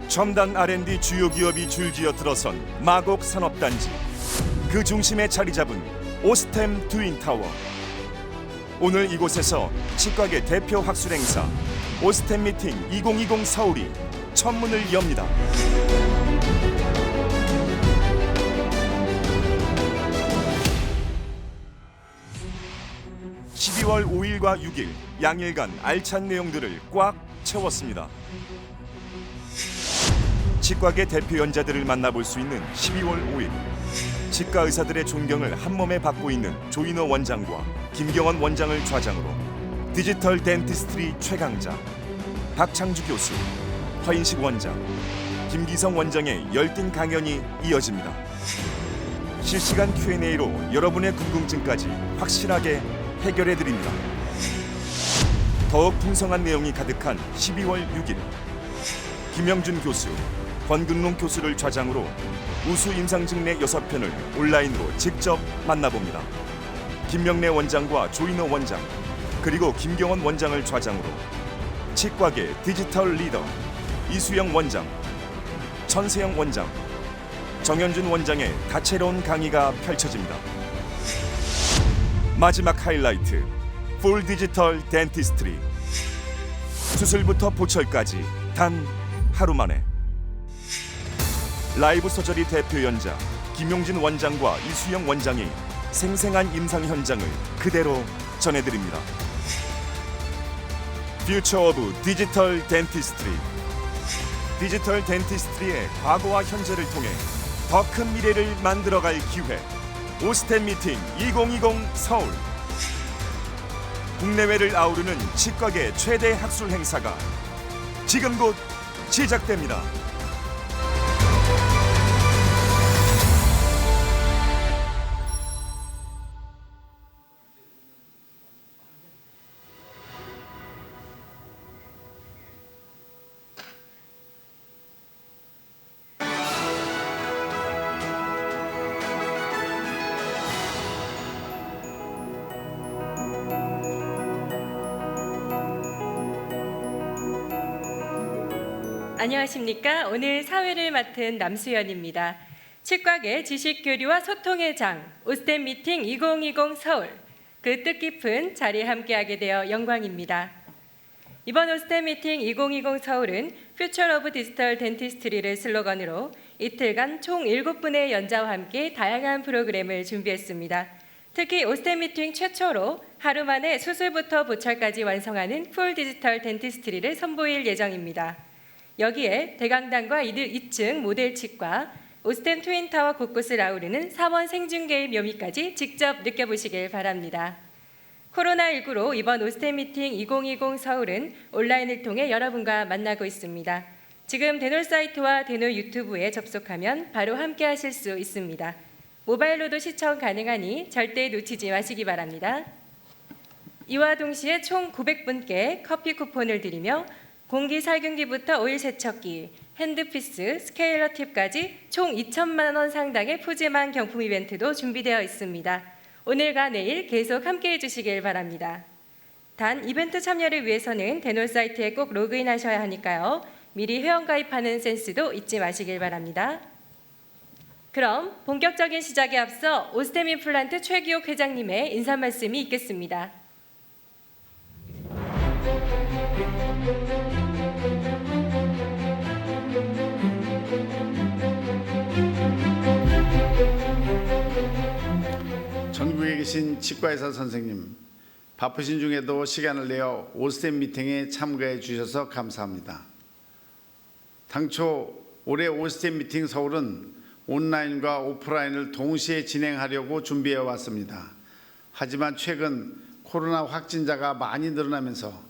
첨단 R&D 주요 기업이 줄지어 들어선 마곡 산업단지. 그 중심에 자리 잡은 오스템 트윈타워. 오늘 이곳에서 치과계 대표 학술 행사 오스템 미팅 2020 서울이 첫 문을 엽니다. 12월 5일과 6일 양일간 알찬 내용들을 꽉 채웠습니다. 치과계 대표 연자들을 만나볼 수 있는 12월 5일. 치과 의사들의 존경을 한몸에 받고 있는 조인호 원장과 김경원 원장을 좌장으로 디지털 덴티스트리 최강자 박창주 교수, 허인식 원장, 김기성 원장의 열띤 강연이 이어집니다. 실시간 Q&A로 여러분의 궁금증까지 확실하게 해결해 드립니다. 더욱 풍성한 내용이 가득한 12월 6일. 김영준 교수, 권근롱 교수를 좌장으로 우수 임상직내 6편을 온라인으로 직접 만나봅니다. 김명래 원장과 조인호 원장, 그리고 김경원 원장을 좌장으로 치과계 디지털 리더 이수영 원장, 천세영 원장, 정현준 원장의 다채로운 강의가 펼쳐집니다. 마지막 하이라이트, 풀 디지털 덴티스트리. 수술부터 보철까지 단 하루 만에. 라이브 서저리 대표 연자 김용진 원장과 이수영 원장이 생생한 임상 현장을 그대로 전해드립니다. 퓨처 오브 디지털 덴티스트리. 디지털 덴티스트리의 과거와 현재를 통해 더 큰 미래를 만들어갈 기회. 오스템 미팅 2020 서울. 국내외를 아우르는 치과계 최대 학술 행사가 지금 곧 시작됩니다. 안녕하십니까. 오늘 사회를 맡은 남수연입니다. 치과계 지식교류와 소통의 장 오스템 미팅 2020 서울, 그 뜻깊은 자리에 함께하게 되어 영광입니다. 이번 오스템 미팅 2020 서울은 퓨처 오브 디지털 덴티스트리를 슬로건으로 이틀간 총 7분의 연자와 함께 다양한 프로그램을 준비했습니다. 특히 오스템 미팅 최초로 하루 만에 수술부터 보철까지 완성하는 풀 디지털 덴티스트리를 선보일 예정입니다. 여기에 대강당과 2층 모델 치과, 오스템 트윈타워 곳곳을 아우르는 3원 생중계의 묘미까지 직접 느껴보시길 바랍니다. 코로나19로 이번 오스템 미팅 2020 서울은 온라인을 통해 여러분과 만나고 있습니다. 지금 대놀 사이트와 대놀 유튜브에 접속하면 바로 함께 하실 수 있습니다. 모바일로도 시청 가능하니 절대 놓치지 마시기 바랍니다. 이와 동시에 총 900분께 커피 쿠폰을 드리며 공기 살균기부터 오일 세척기, 핸드피스, 스케일러 팁까지 총 2천만 원 상당의 푸짐한 경품 이벤트도 준비되어 있습니다. 오늘과 내일 계속 함께해 주시길 바랍니다. 단 이벤트 참여를 위해서는 대놀 사이트에 꼭 로그인하셔야 하니까요. 미리 회원가입하는 센스도 잊지 마시길 바랍니다. 그럼 본격적인 시작에 앞서 오스템 임플란트 최기옥 회장님의 인사 말씀이 있겠습니다. 전국에 계신 치과의사 선생님, 바쁘신 중에도 시간을 내어 오스템 미팅에 참가해 주셔서 감사합니다. 당초 올해 오스템 미팅 서울은 온라인과 오프라인을 동시에 진행하려고 준비해 왔습니다. 하지만 최근 코로나 확진자가 많이 늘어나면서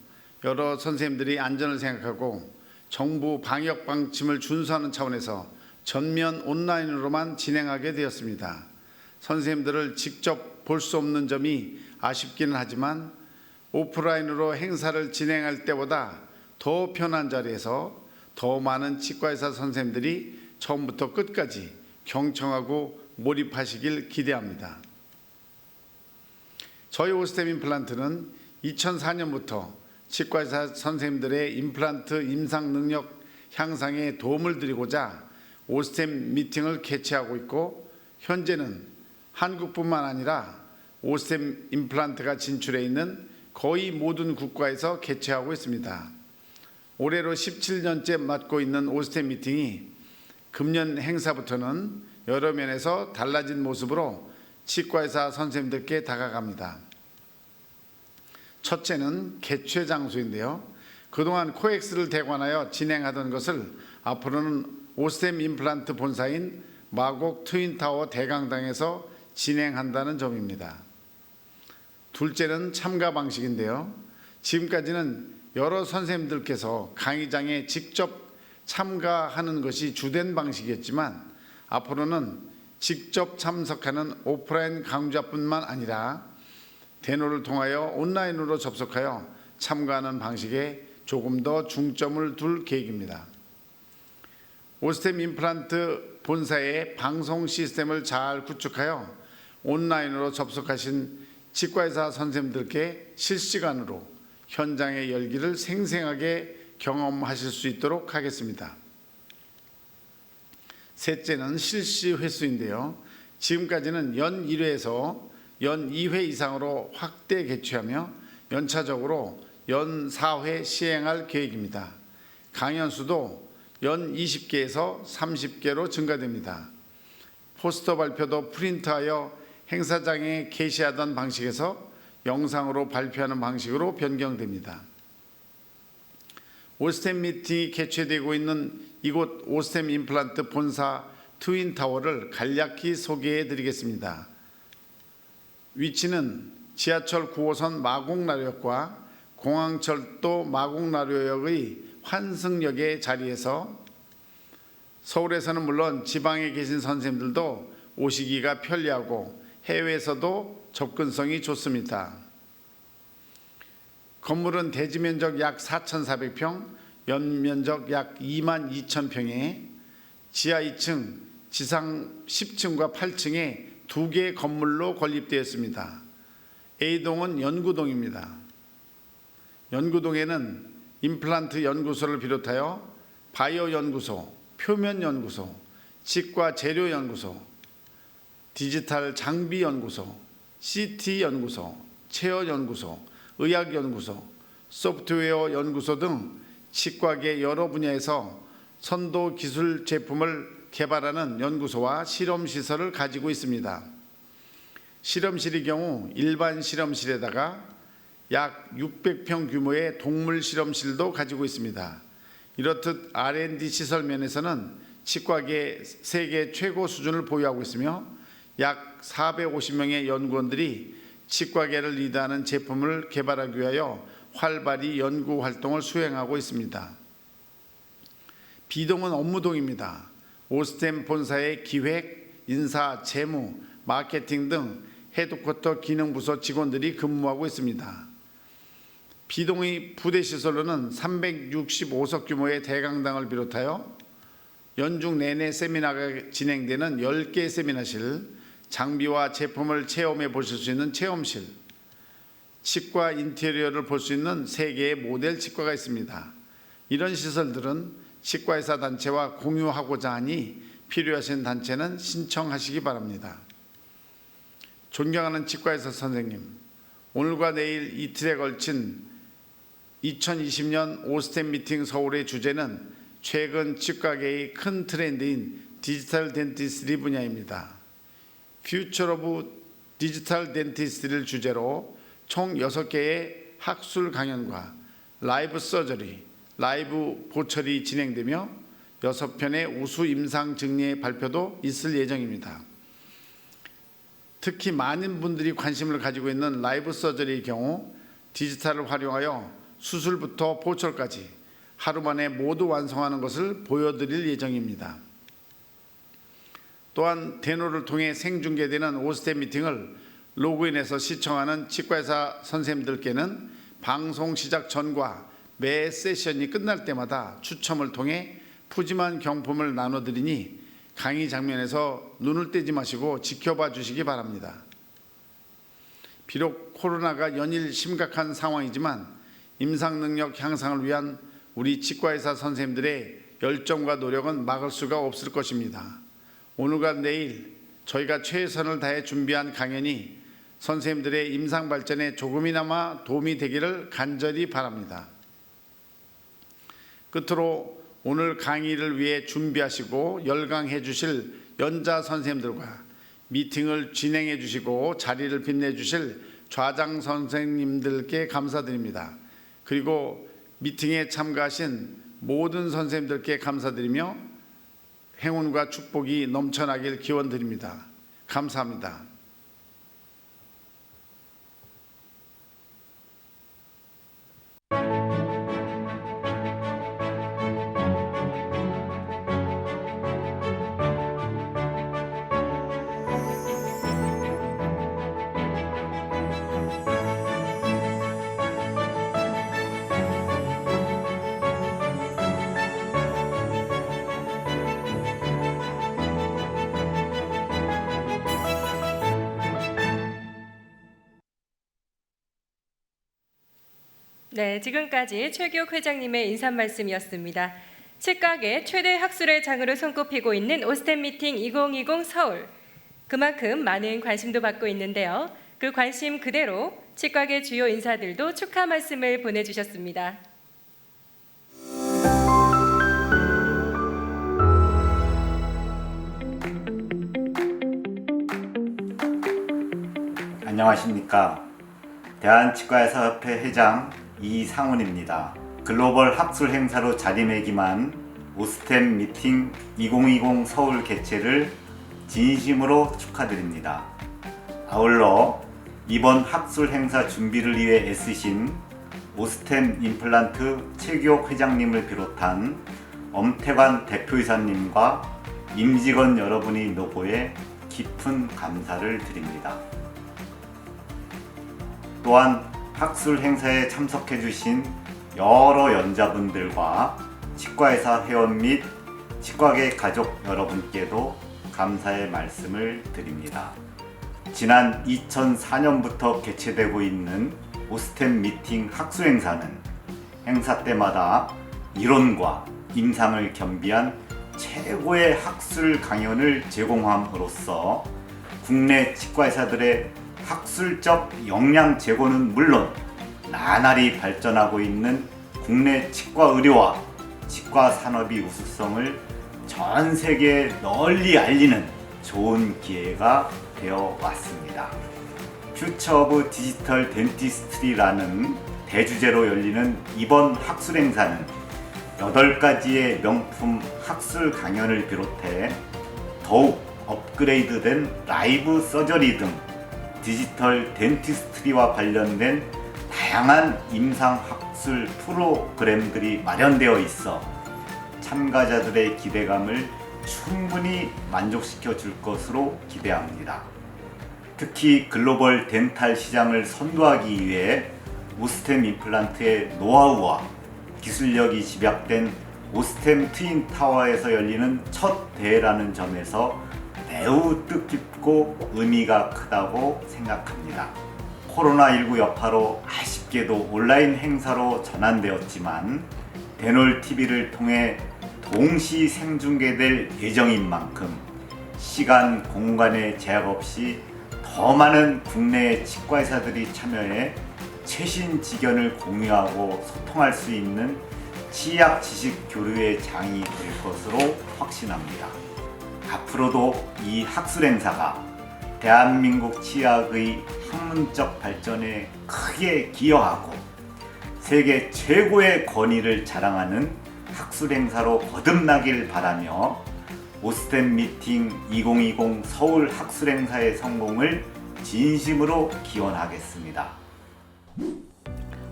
여러 선생님들이 안전을 생각하고 정부 방역 방침을 준수하는 차원에서 전면 온라인으로만 진행하게 되었습니다. 선생님들을 직접 볼 수 없는 점이 아쉽기는 하지만 오프라인으로 행사를 진행할 때보다 더 편한 자리에서 더 많은 치과의사 선생님들이 처음부터 끝까지 경청하고 몰입하시길 기대합니다. 저희 오스템 임플란트는 2004년부터 치과의사 선생님들의 임플란트 임상 능력 향상에 도움을 드리고자 오스템 미팅을 개최하고 있고, 현재는 한국뿐만 아니라 오스템 임플란트가 진출해 있는 거의 모든 국가에서 개최하고 있습니다. 올해로 17년째 맡고 있는 오스템 미팅이 금년 행사부터는 여러 면에서 달라진 모습으로 치과의사 선생님들께 다가갑니다. 첫째는 개최 장소인데요. 그동안 코엑스를 대관하여 진행하던 것을 앞으로는 오스템 임플란트 본사인 마곡 트윈타워 대강당에서 진행한다는 점입니다. 둘째는 참가 방식인데요. 지금까지는 여러 선생님들께서 강의장에 직접 참가하는 것이 주된 방식이었지만, 앞으로는 직접 참석하는 오프라인 강좌뿐만 아니라 대노를 통하여 온라인으로 접속하여 참가하는 방식에 조금 더 중점을 둘 계획입니다. 오스템 임플란트 본사의 방송 시스템을 잘 구축하여 온라인으로 접속하신 치과의사 선생님들께 실시간으로 현장의 열기를 생생하게 경험하실 수 있도록 하겠습니다. 셋째는 실시 횟수인데요. 지금까지는 연 1회에서 연 2회 이상으로 확대 개최하며 연차적으로 연 4회 시행할 계획입니다. 강연 수도 연 20개에서 30개로 증가됩니다. 포스터 발표도 프린트하여 행사장에 게시하던 방식에서 영상으로 발표하는 방식으로 변경됩니다. 오스템 미팅이 개최되고 있는 이곳 오스템 임플란트 본사 트윈타워를 간략히 소개해 드리겠습니다. 위치는 지하철 9호선 마곡나루역과 공항철도 마곡나루역의 환승역의 자리에서 서울에서는 물론 지방에 계신 선생님들도 오시기가 편리하고 해외에서도 접근성이 좋습니다. 건물은 대지 면적 약 4,400평, 연면적 약 22,000평에 지하 2층, 지상 10층과 8층에 2개 건물로 건립되었습니다. A동은 연구동입니다. 연구동에는 임플란트 연구소를 비롯하여 바이오 연구소, 표면 연구소, 치과 재료 연구소, 디지털 장비 연구소, CT 연구소, 체어 연구소, 의학 연구소, 소프트웨어 연구소 등 치과계 여러 분야에서 선도 기술 제품을 개발하는 연구소와 실험시설을 가지고 있습니다. 실험실의 경우 일반 실험실에다가 약 600평 규모의 동물 실험실도 가지고 있습니다. 이렇듯 R&D 시설 면에서는 치과계 세계 최고 수준을 보유하고 있으며 약 450명의 연구원들이 치과계를 리드하는 제품을 개발하기 위하여 활발히 연구 활동을 수행하고 있습니다. B동은 업무동입니다. 오스템 본사의 기획, 인사, 재무, 마케팅 등 헤드쿼터 기능부서 직원들이 근무하고 있습니다. B동의 부대시설로는 365석 규모의 대강당을 비롯하여 연중 내내 세미나가 진행되는 10개 세미나실, 장비와 제품을 체험해 보실 수 있는 체험실, 치과 인테리어를 볼 수 있는 3개의 모델 치과가 있습니다. 이런 시설들은 치과의사 단체와 공유하고자 하니 필요하신 단체는 신청하시기 바랍니다. 존경하는 치과의사 선생님, 오늘과 내일 이틀에 걸친 2020년 오스템 미팅 서울의 주제는 최근 치과계의 큰 트렌드인 디지털 덴티스트리 분야입니다. 퓨처 오브 디지털 덴티스트리를 주제로 총 6개의 학술 강연과 라이브 서저리, 라이브 보철이 진행되며 6편의 우수 임상 증례 발표도 있을 예정입니다. 특히 많은 분들이 관심을 가지고 있는 라이브 서저리의 경우 디지털을 활용하여 수술부터 보철까지 하루 만에 모두 완성하는 것을 보여드릴 예정입니다. 또한 대노를 통해 생중계되는 오스템 미팅을 로그인해서 시청하는 치과의사 선생님들께는 방송 시작 전과 매 세션이 끝날 때마다 추첨을 통해 푸짐한 경품을 나눠드리니 강의 장면에서 눈을 떼지 마시고 지켜봐 주시기 바랍니다. 비록 코로나가 연일 심각한 상황이지만 임상 능력 향상을 위한 우리 치과의사 선생님들의 열정과 노력은 막을 수가 없을 것입니다. 오늘과 내일 저희가 최선을 다해 준비한 강연이 선생님들의 임상 발전에 조금이나마 도움이 되기를 간절히 바랍니다. 끝으로 오늘 강의를 위해 준비하시고 열강해 주실 연자 선생님들과 미팅을 진행해 주시고 자리를 빛내 주실 좌장 선생님들께 감사드립니다. 그리고 미팅에 참가하신 모든 선생님들께 감사드리며 행운과 축복이 넘쳐나길 기원드립니다. 감사합니다. 네, 지금까지 최기욱 회장님의 인사 말씀이었습니다. 치과계 최대 학술의 장으로 손꼽히고 있는 오스템 미팅 2020 서울. 그만큼 많은 관심도 받고 있는데요. 그 관심 그대로 치과계 주요 인사들도 축하 말씀을 보내주셨습니다. 안녕하십니까. 대한치과의사협회 회장 이상훈입니다. 글로벌 학술 행사로 자리매김한 오스템 미팅 2020 서울 개최를 진심으로 축하드립니다. 아울러 이번 학술 행사 준비를 위해 애쓰신 오스템 임플란트 최기욱 회장님을 비롯한 엄태관 대표이사님과 임직원 여러분이 노고에 깊은 감사를 드립니다. 또한 학술 행사에 참석해 주신 여러 연자분들과 치과의사 회원 및 치과계 가족 여러분께도 감사의 말씀을 드립니다. 지난 2004년부터 개최되고 있는 오스템 미팅 학술 행사는 행사 때마다 이론과 임상을 겸비한 최고의 학술 강연을 제공함으로써 국내 치과의사들의 학술적 역량 제고는 물론 나날이 발전하고 있는 국내 치과 의료와 치과 산업의 우수성을 전 세계에 널리 알리는 좋은 기회가 되어 왔습니다. 퓨처 오브 디지털 덴티스트리라는 대주제로 열리는 이번 학술 행사는 8가지의 명품 학술 강연을 비롯해 더욱 업그레이드된 라이브 서저리 등 디지털 덴티스트리와 관련된 다양한 임상학술 프로그램들이 마련되어 있어 참가자들의 기대감을 충분히 만족시켜 줄 것으로 기대합니다. 특히 글로벌 덴탈 시장을 선도하기 위해 오스템 임플란트의 노하우와 기술력이 집약된 오스템 트윈 타워에서 열리는 첫 대회라는 점에서 매우 뜻깊고 의미가 크다고 생각합니다. 코로나19 여파로 아쉽게도 온라인 행사로 전환되었지만 대놀 TV를 통해 동시 생중계될 예정인 만큼 시간, 공간의 제약 없이 더 많은 국내 치과의사들이 참여해 최신 지견을 공유하고 소통할 수 있는 치약 지식 교류의 장이 될 것으로 확신합니다. 앞으로도 이 학술 행사가 대한민국 치약의 학문적 발전에 크게 기여하고 세계 최고의 권위를 자랑하는 학술 행사로 거듭나길 바라며 오스템 미팅 2020 서울 학술 행사의 성공을 진심으로 기원하겠습니다.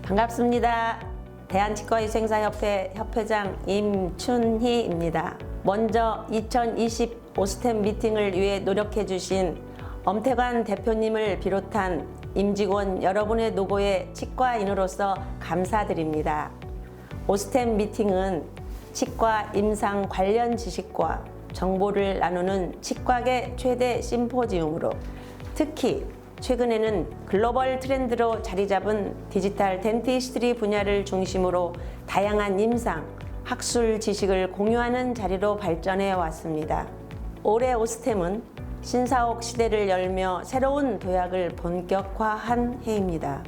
반갑습니다. 대한치과위생사협회 협회장 임춘희입니다. 먼저 2020 오스템 미팅을 위해 노력해 주신 엄태관 대표님을 비롯한 임직원 여러분의 노고에 치과인으로서 감사드립니다. 오스템 미팅은 치과 임상 관련 지식과 정보를 나누는 치과계 최대 심포지움으로 특히 최근에는 글로벌 트렌드로 자리 잡은 디지털 덴티스트리 분야를 중심으로 다양한 임상, 학술 지식을 공유하는 자리로 발전해 왔습니다. 올해 오스템은 신사옥 시대를 열며 새로운 도약을 본격화한 해입니다.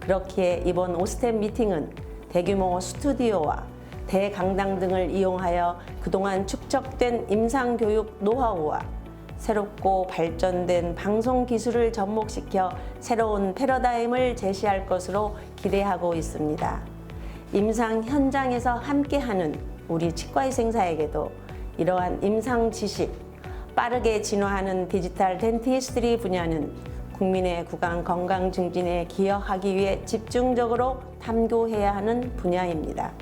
그렇기에 이번 오스템 미팅은 대규모 스튜디오와 대강당 등을 이용하여 그동안 축적된 임상교육 노하우와 새롭고 발전된 방송 기술을 접목시켜 새로운 패러다임을 제시할 것으로 기대하고 있습니다. 임상 현장에서 함께하는 우리 치과의생사에게도 이러한 임상 지식, 빠르게 진화하는 디지털 덴티스트리 분야는 국민의 구강 건강 증진에 기여하기 위해 집중적으로 탐구해야 하는 분야입니다.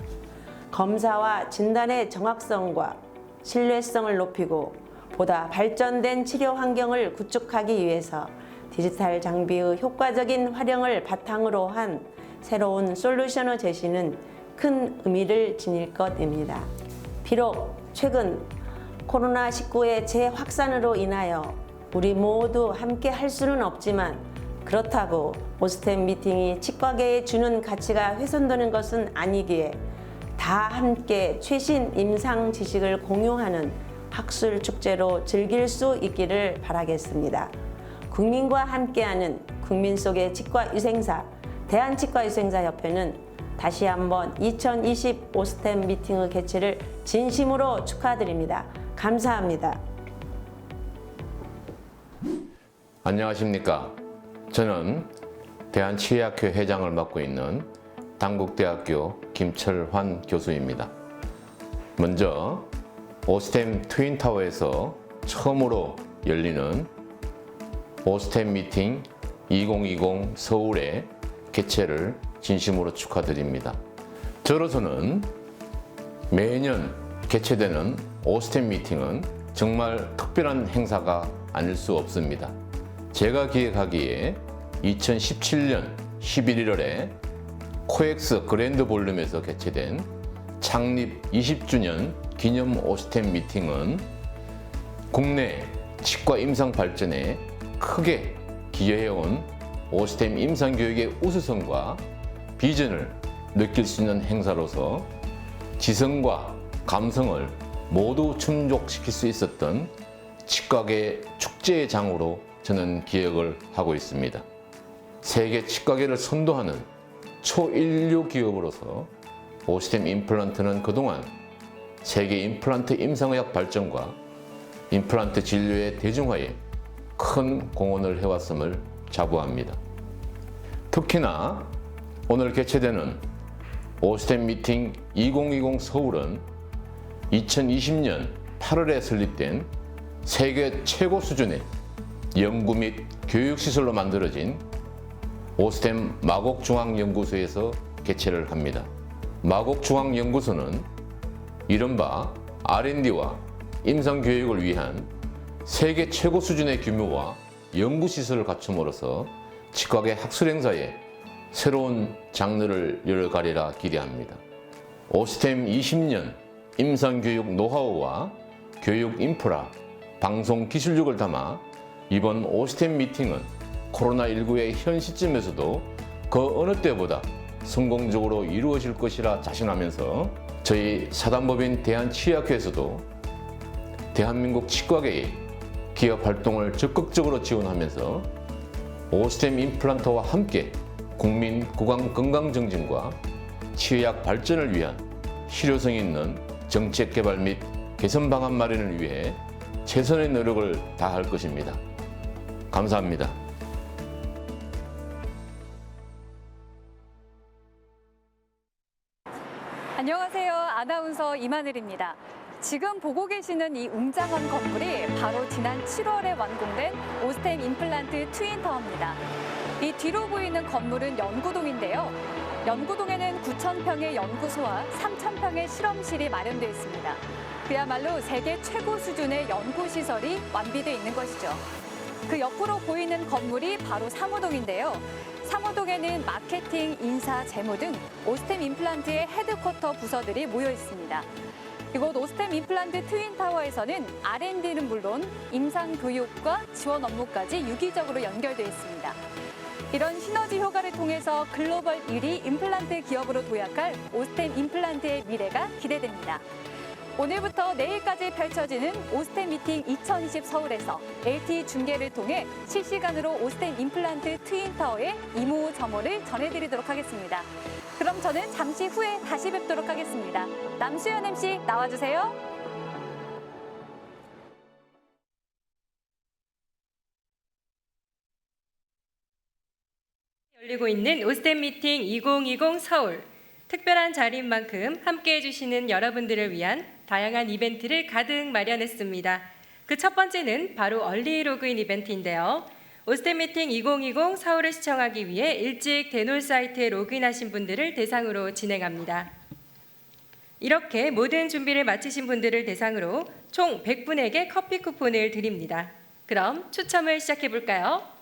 검사와 진단의 정확성과 신뢰성을 높이고 보다 발전된 치료 환경을 구축하기 위해서 디지털 장비의 효과적인 활용을 바탕으로 한 새로운 솔루션의 제시는 큰 의미를 지닐 것입니다. 비록 최근 코로나19의 재확산으로 인하여 우리 모두 함께 할 수는 없지만 그렇다고 오스템 미팅이 치과계에 주는 가치가 훼손되는 것은 아니기에 다 함께 최신 임상 지식을 공유하는 학술 축제로 즐길 수 있기를 바라겠습니다. 국민과 함께하는 국민 속의 치과위생사 대한치과위생사협회는 다시 한번 2020 오스템 미팅의 개최를 진심으로 축하드립니다. 감사합니다. 안녕하십니까. 저는 대한치의학회 회장을 맡고 있는 당국대학교 김철환 교수입니다. 먼저 오스템 트윈타워에서 처음으로 열리는 오스템 미팅 2020 서울의 개최를 진심으로 축하드립니다. 저로서는 매년 개최되는 오스템 미팅은 정말 특별한 행사가 아닐 수 없습니다. 제가 기획하기에 2017년 11월에 코엑스 그랜드 볼룸에서 개최된 창립 20주년 기념 오스템 미팅은 국내 치과 임상 발전에 크게 기여해온 오스템 임상 교육의 우수성과 비전을 느낄 수 있는 행사로서 지성과 감성을 모두 충족시킬 수 있었던 치과계 축제의 장으로 저는 기억을 하고 있습니다. 세계 치과계를 선도하는 초인류 기업으로서 오스템 임플란트는 그동안 세계 임플란트 임상의학 발전과 임플란트 진료의 대중화에 큰 공헌을 해왔음을 자부합니다. 특히나 오늘 개최되는 오스템 미팅 2020 서울은 2020년 8월에 설립된 세계 최고 수준의 연구 및 교육시설로 만들어진 오스템 마곡중앙연구소에서 개최를 합니다. 마곡중앙연구소는 이른바 R&D와 임상교육을 위한 세계 최고 수준의 규모와 연구시설을 갖춤으로써 치과계 학술행사에 새로운 장르를 열어가리라 기대합니다. 오스템 20년 임상교육 노하우와 교육 인프라, 방송 기술력을 담아 이번 오스템 미팅은 코로나19의 현 시점에서도 그 어느 때보다 성공적으로 이루어질 것이라 자신하면서 저희 사단법인 대한치의학회에서도 대한민국 치과계의 기업 활동을 적극적으로 지원하면서 오스템 임플란트와 함께 국민 구강 건강 증진과 치의학 발전을 위한 실효성 있는 정책 개발 및 개선 방안 마련을 위해 최선의 노력을 다할 것입니다. 감사합니다. 안녕하세요. 아나운서 이마늘입니다. 지금 보고 계시는 이 웅장한 건물이 바로 지난 7월에 완공된 오스템 임플란트 트윈타워입니다. 이 뒤로 보이는 건물은 연구동인데요. 연구동에는 9,000평의 연구소와 3,000평의 실험실이 마련되어 있습니다. 그야말로 세계 최고 수준의 연구시설이 완비되어 있는 것이죠. 그 옆으로 보이는 건물이 바로 사무동인데요. 사무동에는 마케팅, 인사, 재무 등 오스템 임플란트의 헤드쿼터 부서들이 모여 있습니다. 이곳 오스템 임플란트 트윈타워에서는 R&D는 물론 임상 교육과 지원 업무까지 유기적으로 연결되어 있습니다. 이런 시너지 효과를 통해서 글로벌 1위 임플란트 기업으로 도약할 오스템 임플란트의 미래가 기대됩니다. 오늘부터 내일까지 펼쳐지는 오스템 미팅 2020 서울에서 LTE 중계를 통해 실시간으로 오스템 임플란트 트윈타워의 이모저모를 전해드리도록 하겠습니다. 그럼 저는 잠시 후에 다시 뵙도록 하겠습니다. 남수연 MC 나와주세요. 열리고 있는 오스템 미팅 2020 서울. 특별한 자리인 만큼 함께해 주시는 여러분들을 위한 다양한 이벤트를 가득 마련했습니다. 그 첫 번째는 바로 얼리 로그인 이벤트인데요. 오스템 미팅 2020 서울을 시청하기 위해 일찍 대놀 사이트에 로그인하신 분들을 대상으로 진행합니다. 이렇게 모든 준비를 마치신 분들을 대상으로 총 100분에게 커피 쿠폰을 드립니다. 그럼 추첨을 시작해 볼까요?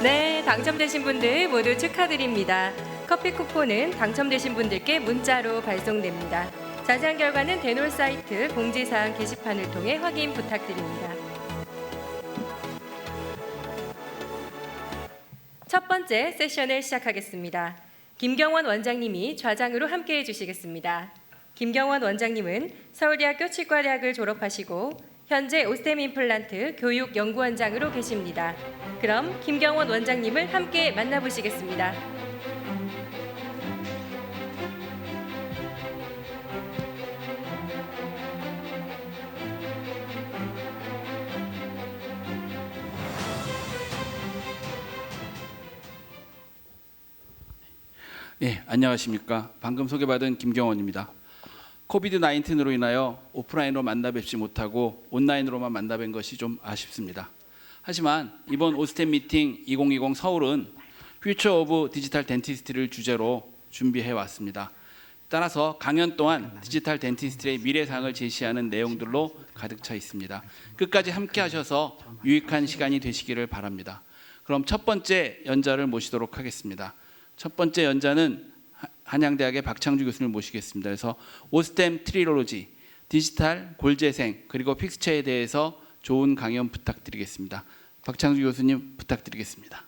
네, 당첨되신 분들 모두 축하드립니다. 커피 쿠폰은 당첨되신 분들께 문자로 발송됩니다. 자세한 결과는 대놀 사이트 공지사항 게시판을 통해 확인 부탁드립니다. 첫 번째 세션을 시작하겠습니다. 김경원 원장님이 좌장으로 함께해 주시겠습니다. 김경원 원장님은 서울대학교 치과대학을 졸업하시고 현재 오스템 임플란트 교육연구원장으로 계십니다. 그럼 김경원 원장님을 함께 만나보시겠습니다. 예, 안녕하십니까. 방금 소개받은 김경원입니다. 코비드-19으로 인하여 오프라인으로 만나 뵙지 못하고 온라인으로만 만나 뵌 것이 좀 아쉽습니다. 하지만 이번 오스템 미팅 2020 서울은 퓨처 오브 디지털 덴티스트를 주제로 준비해 왔습니다. 따라서 강연 동안 디지털 덴티스트의 미래상을 제시하는 내용들로 가득 차 있습니다. 끝까지 함께 하셔서 유익한 시간이 되시기를 바랍니다. 그럼 첫 번째 연자를 모시도록 하겠습니다. 첫 번째 연자는 한양대학의 박창주 교수님을 모시겠습니다. 그래서 오스템 트릴로지, 디지털, 골재생, 그리고 픽스처에 대해서 좋은 강연 부탁드리겠습니다. 박창주 교수님 부탁드리겠습니다.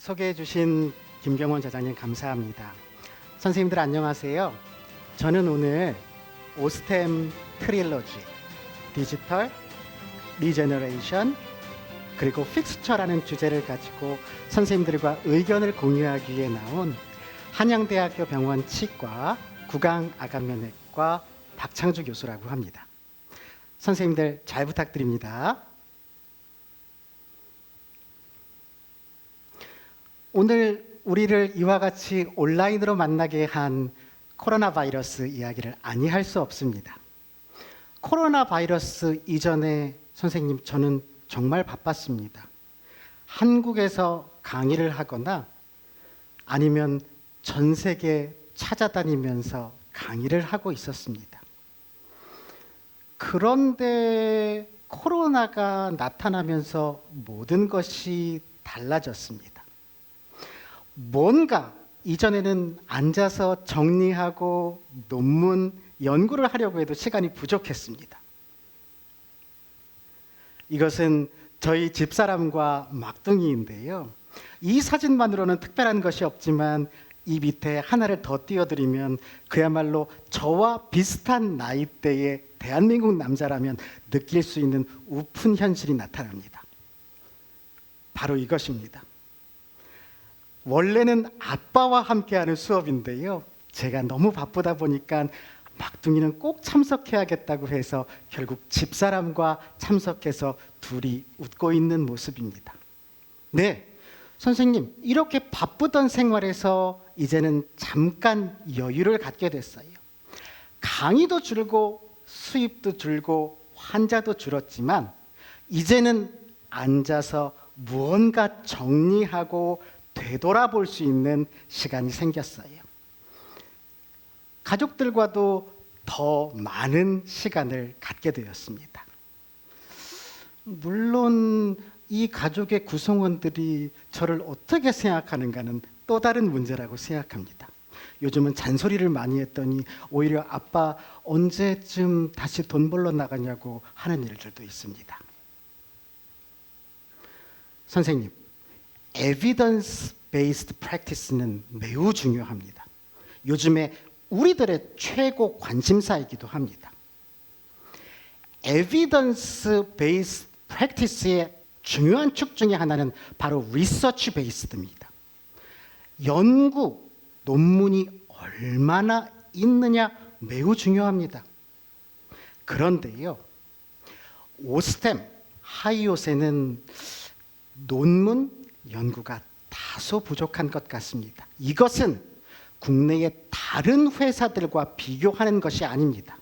소개해 주신 김경원 저자님 감사합니다. 선생님들 안녕하세요. 저는 오늘 오스템 트릴로지, 디지털, 리제너레이션, 그리고 픽스처라는 주제를 가지고 선생님들과 의견을 공유하기 위해 나온 한양대학교 병원 치과 구강아간면외과 박창주 교수라고 합니다. 선생님들 잘 부탁드립니다. 오늘 우리를 이와 같이 온라인으로 만나게 한 코로나 바이러스 이야기를 아니할 수 없습니다. 코로나 바이러스 이전에 선생님 저는 정말 바빴습니다. 한국에서 강의를 하거나 아니면 전 세계 찾아다니면서 강의를 하고 있었습니다. 그런데 코로나가 나타나면서 모든 것이 달라졌습니다. 뭔가 이전에는 앉아서 정리하고 논문, 연구를 하려고 해도 시간이 부족했습니다. 이것은 저희 집사람과 막둥이인데요. 이 사진만으로는 특별한 것이 없지만 이 밑에 하나를 더 띄워드리면 그야말로 저와 비슷한 나이대의 대한민국 남자라면 느낄 수 있는 우픈 현실이 나타납니다. 바로 이것입니다. 원래는 아빠와 함께하는 수업인데요. 제가 너무 바쁘다 보니까 막둥이는 꼭 참석해야겠다고 해서 결국 집사람과 참석해서 둘이 웃고 있는 모습입니다. 네, 선생님 이렇게 바쁘던 생활에서 이제는 잠깐 여유를 갖게 됐어요. 강의도 줄고 수입도 줄고 환자도 줄었지만 이제는 앉아서 무언가 정리하고 되돌아볼 수 있는 시간이 생겼어요. 가족들과도 더 많은 시간을 갖게 되었습니다. 물론 이 가족의 구성원들이 저를 어떻게 생각하는가는 또 다른 문제라고 생각합니다. 요즘은 잔소리를 많이 했더니 오히려 아빠 언제쯤 다시 돈 벌러 나가냐고 하는 일들도 있습니다. 선생님, evidence based practice는 매우 중요합니다. 요즘에 우리들의 최고 관심사이기도 합니다. evidence based practice의 중요한 축 중에 하나는 바로 research based입니다. 연구, 논문이 얼마나 있느냐 매우 중요합니다. 그런데요, 오스템, 하이오세는 논문, 연구가 다소 부족한 것 같습니다. 이것은 국내의 다른 회사들과 비교하는 것이 아닙니다.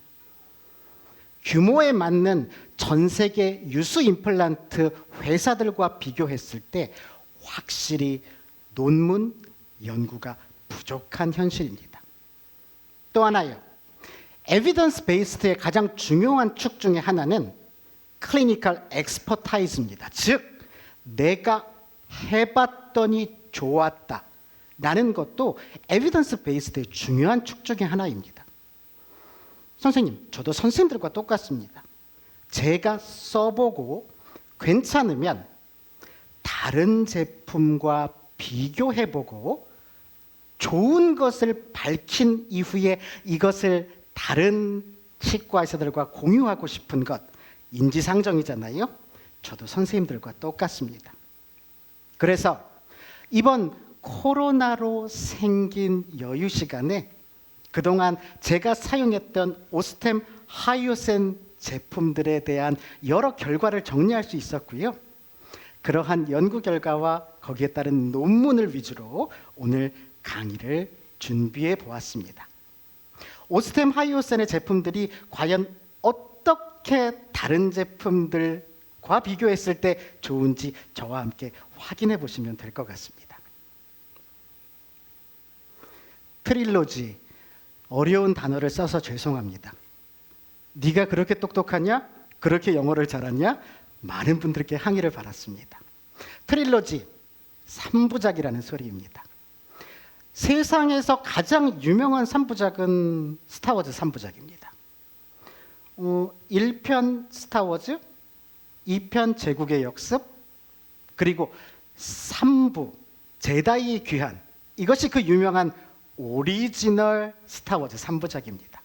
규모에 맞는 전 세계 유수 임플란트 회사들과 비교했을 때 확실히 논문, 연구가 부족한 현실입니다. 또 하나요. 에비던스 베이스드의 가장 중요한 축 중에 하나는 클리니컬 엑스퍼타이즈입니다. 즉, 내가 해봤더니 좋았다 라는 것도 에비던스 베이스드의 중요한 축 중에 하나입니다. 선생님, 저도 선생님들과 똑같습니다. 제가 써보고 괜찮으면 다른 제품과 비교해보고 좋은 것을 밝힌 이후에 이것을 다른 치과 의사들과 공유하고 싶은 것, 인지상정이잖아요. 저도 선생님들과 똑같습니다. 그래서 이번 코로나로 생긴 여유 시간에 그동안 제가 사용했던 오스템 하이오센 제품들에 대한 여러 결과를 정리할 수 있었고요. 그러한 연구 결과와 거기에 따른 논문을 위주로 오늘 강의를 준비해 보았습니다. 오스템 하이오센의 제품들이 과연 어떻게 다른 제품들과 비교했을 때 좋은지 저와 함께 확인해 보시면 될 것 같습니다. 트릴로지, 어려운 단어를 써서 죄송합니다. 네가 그렇게 똑똑하냐? 그렇게 영어를 잘하냐? 많은 분들께 항의를 받았습니다. 트릴로지, 3부작이라는 소리입니다. 세상에서 가장 유명한 3부작은 스타워즈 3부작입니다. 1편 스타워즈, 2편 제국의 역습, 그리고 3부 제다이의 귀환. 이것이 그 유명한 오리지널 스타워즈 3부작입니다.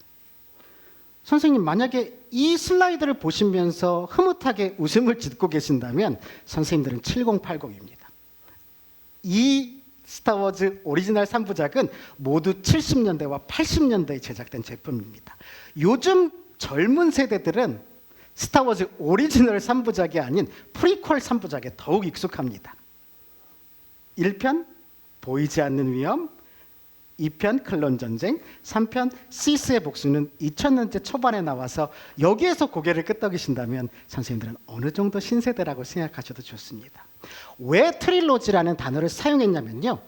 선생님, 만약에 이 슬라이드를 보시면서 흐뭇하게 웃음을 짓고 계신다면 선생님들은 7080입니다. 이 스타워즈 오리지널 3부작은 모두 70년대와 80년대에 제작된 제품입니다. 요즘 젊은 세대들은 스타워즈 오리지널 3부작이 아닌 프리퀄 3부작에 더욱 익숙합니다. 1편 보이지 않는 위험, 2편 클론 전쟁, 3편 시스의 복수는 2000년대 초반에 나와서 여기에서 고개를 끄덕이신다면 선생님들은 어느 정도 신세대라고 생각하셔도 좋습니다. 왜 트릴로지라는 단어를 사용했냐면요,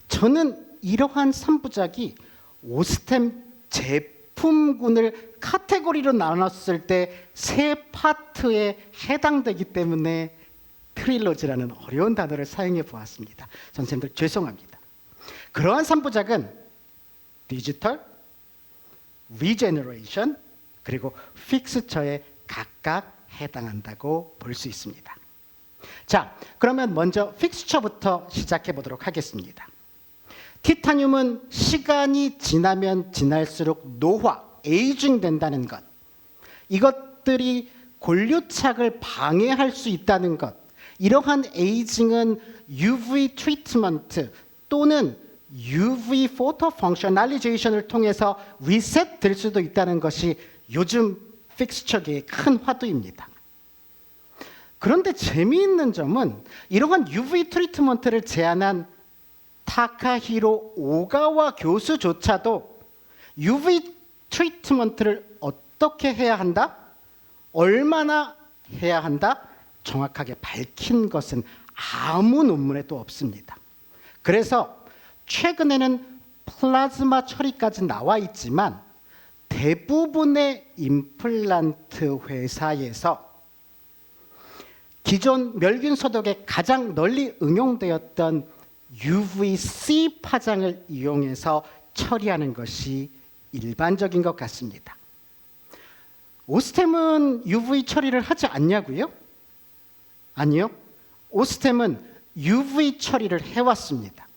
저는 이러한 3부작이 오스템 제품군을 카테고리로 나눴을 때 세 파트에 해당되기 때문에 트릴로지라는 어려운 단어를 사용해 보았습니다. 선생님들 죄송합니다. 그러한 3부작은 디지털, 리제너레이션, 그리고 픽스처에 각각 해당한다고 볼 수 있습니다. 자, 그러면 먼저 픽스처부터 시작해 보도록 하겠습니다. 티타늄은 시간이 지나면 지날수록 노화, 에이징 된다는 것, 이것들이 골류착을 방해할 수 있다는 것, 이러한 에이징은 UV 트리트먼트 또는 UV 포토 펑셔널리제이션을 통해서 리셋될 수도 있다는 것이 요즘 픽스처계의 큰 화두입니다. 그런데 재미있는 점은 이러한 UV 트리트먼트를 제안한 타카히로 오가와 교수조차도 UV 트리트먼트를 어떻게 해야 한다? 얼마나 해야 한다? 정확하게 밝힌 것은 아무 논문에도 없습니다. 그래서 최근에는 플라즈마 처리까지 나와 있지만 대부분의 임플란트 회사에서 기존 멸균 소독에 가장 널리 응용되었던 UVC 파장을 이용해서 처리하는 것이 일반적인 것 같습니다. 오스템은 UV 처리를 하지 않냐고요? 아니요. 오스템은 UV 처리를 해왔습니다.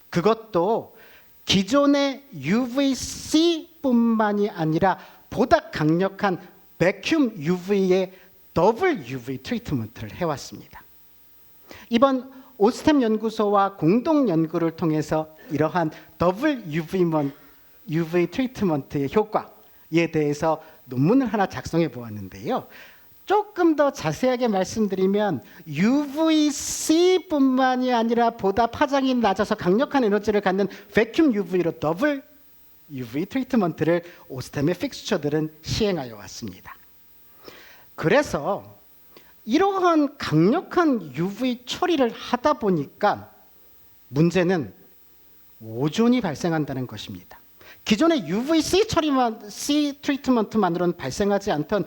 그것도 기존의 UVC뿐만이 아니라 보다 강력한 백큐ම් UV의 더블 UV 트리트먼트를 해왔습니다. 이번 오스템 연구소와 공동 연구를 통해서 이러한 더블 UV 트리트먼트의 효과에 대해서 논문을 하나 작성해 보았는데요. 조금 더 자세하게 말씀드리면 UVC뿐만이 아니라 보다 파장이 낮아서 강력한 에너지를 갖는 백큐ම් UV로 더블 UV 트리트먼트를 오스템의 픽스처들은 시행하여 왔습니다. 그래서 이러한 강력한 UV 처리를 하다 보니까 문제는 오존이 발생한다는 것입니다. 기존의 UVC C 트리트먼트만으로는 발생하지 않던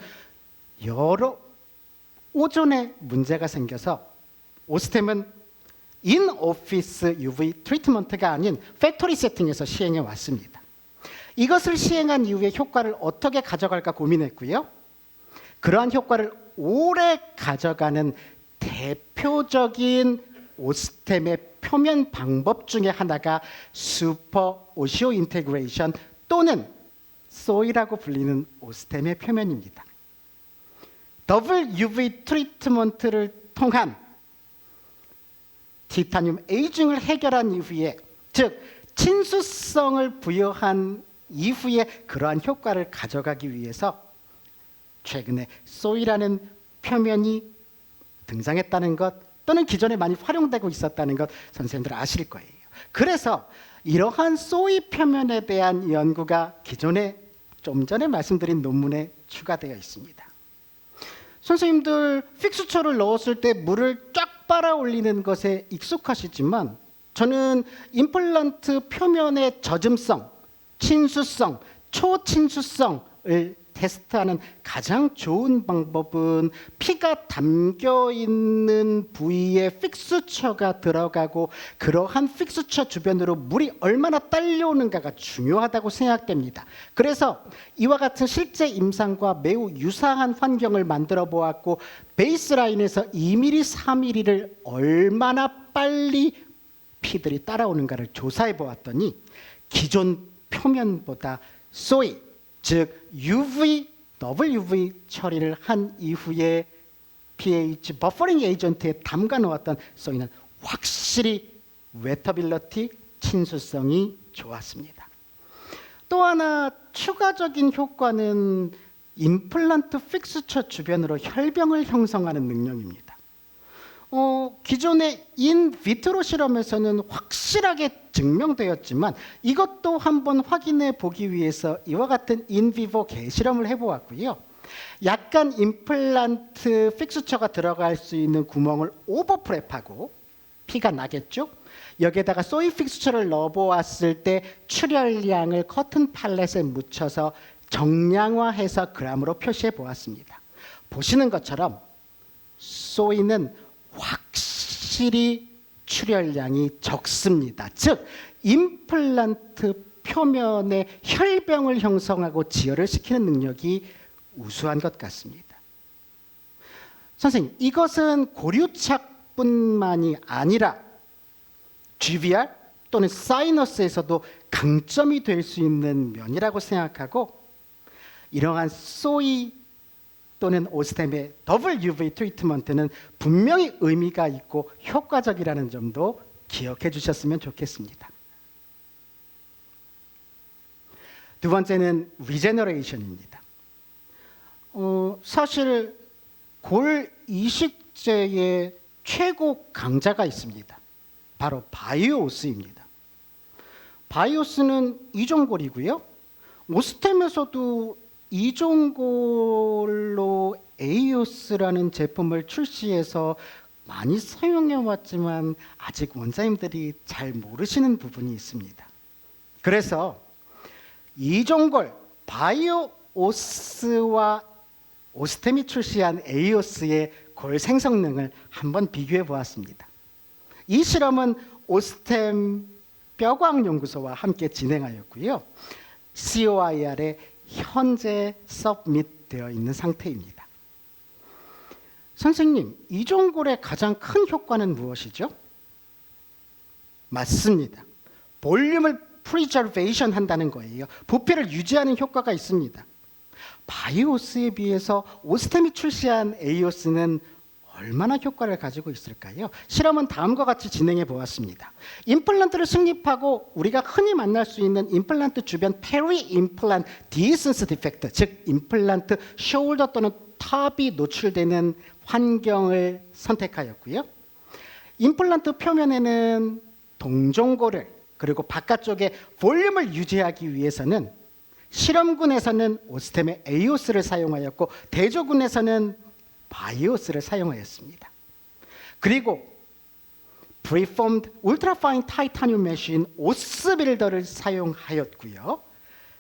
여러 오존의 문제가 생겨서 오스템은 인-오피스 UV 트리트먼트가 아닌 팩토리 세팅에서 시행해 왔습니다. 이것을 시행한 이후에 효과를 어떻게 가져갈까 고민했고요. 그러한 효과를 오래 가져가는 대표적인 오스템의 표면 방법 중에 하나가 슈퍼 오시오 인테그레이션 또는 소이라고 불리는 오스템의 표면입니다. 더블 UV 트리트먼트를 통한 티타늄 에이징을 해결한 이후에, 즉 친수성을 부여한 이후에 그러한 효과를 가져가기 위해서 최근에 소이라는 표면이 등장했다는 것, 또는 기존에 많이 활용되고 있었다는 것 선생님들 아실 거예요. 그래서 이러한 소이 표면에 대한 연구가 기존에 좀 전에 말씀드린 논문에 추가되어 있습니다. 선생님들 픽스처를 넣었을 때 물을 쫙 빨아 올리는 것에 익숙하시지만 저는 임플란트 표면의 젖음성, 친수성, 초친수성을 테스트하는 가장 좋은 방법은 피가 담겨 있는 부위에 픽스처가 들어가고 그러한 픽스처 주변으로 물이 얼마나 딸려오는가가 중요하다고 생각됩니다. 그래서 이와 같은 실제 임상과 매우 유사한 환경을 만들어 보았고 베이스라인에서 2mm, 4mm를 얼마나 빨리 피들이 따라오는가를 조사해 보았더니 기존 표면보다 소이, 즉 WUV 처리를 한 이후에 pH 버퍼링 에이전트에 담가 놓았던 소이는 확실히 웨터빌러티, 친수성이 좋았습니다. 또 하나 추가적인 효과는 임플란트 픽스처 주변으로 혈병을 형성하는 능력입니다. 기존의 인비트로 실험에서는 확실하게 증명되었지만 이것도 한번 확인해 보기 위해서 이와 같은 인비보 개실험을 해보았고요. 약간 임플란트 픽스처가 들어갈 수 있는 구멍을 오버프랩하고 피가 나겠죠. 여기에다가 소이 픽스처를 넣어보았을 때 출혈량을 커튼 팔렛에 묻혀서 정량화해서 그램으로 표시해 보았습니다. 보시는 것처럼 소이는 확실히 출혈량이 적습니다. 즉 임플란트 표면에 혈병을 형성하고 지혈을 시키는 능력이 우수한 것 같습니다. 선생님, 이것은 고류착뿐만이 아니라 GVR 또는 사이너스에서도 강점이 될 수 있는 면이라고 생각하고 이러한 소이 또는 오스템의 더블 UV 트리트먼트는 분명히 의미가 있고 효과적이라는 점도 기억해 주셨으면 좋겠습니다. 두 번째는 리제너레이션입니다. 사실 골 이식제의 최고 강자가 있습니다. 바로 바이오스입니다. 바이오스는 이종골이고요. 오스템에서도 이종골로 에이오스라는 제품을 출시해서 많이 사용해 왔지만 아직 원장님들이 잘 모르시는 부분이 있습니다. 그래서 이종골 바이오오스와 오스템이 출시한 에이오스의 골 생성능을 한번 비교해 보았습니다. 이 실험은 오스템 뼈광연구소와 함께 진행하였고요. COIR에 현재 서브밋되어 있는 상태입니다. 선생님, 이종골의 가장 큰 효과는 무엇이죠? 맞습니다. 볼륨을 프리저베이션 한다는 거예요. 부피를 유지하는 효과가 있습니다. 바이오스에 비해서 오스템이 출시한 에이오스는 얼마나 효과를 가지고 있을까요? 실험은 다음과 같이 진행해 보았습니다. 임플란트를 승립하고 우리가 흔히 만날 수 있는 임플란트 주변 페리 임플란트 디센스 디펙트, 즉 임플란트 숄더 또는 탑이 노출되는 환경을 선택하였고요. 임플란트 표면에는 동종골을 그리고 바깥쪽에 볼륨을 유지하기 위해서는 실험군에서는 오스템의 에이오스를 사용하였고 대조군에서는 바이오스를 사용하였습니다. 그리고 Preformed Ultrafine Titanium Mesh인 오스빌더를 사용하였고요.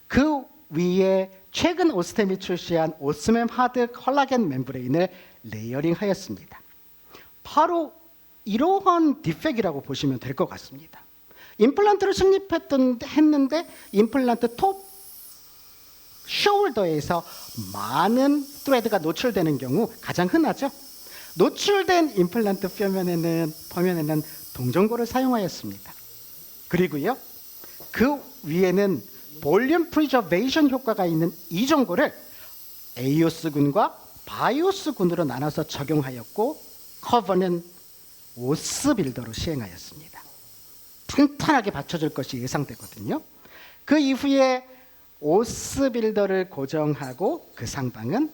그 위에 최근 오스템이 출시한 오스멤 하드 콜라겐 멤브레인을 레이어링하였습니다. 바로 이러한 디펙이라고 보시면 될 것 같습니다. 임플란트를 했는데 임플란트 톱 숄더에서 많은 트레드가 노출되는 경우 가장 흔하죠. 노출된 임플란트 표면에는 동종골을 사용하였습니다. 그리고요, 그 위에는 볼륨 프리저베이션 효과가 있는 이종골을 에이오스군과 바이오스군으로 나눠서 적용하였고 커버는 오스빌더로 시행하였습니다. 탄탄하게 받쳐줄 것이 예상되거든요. 그 이후에 오스빌더를 고정하고 그 상방은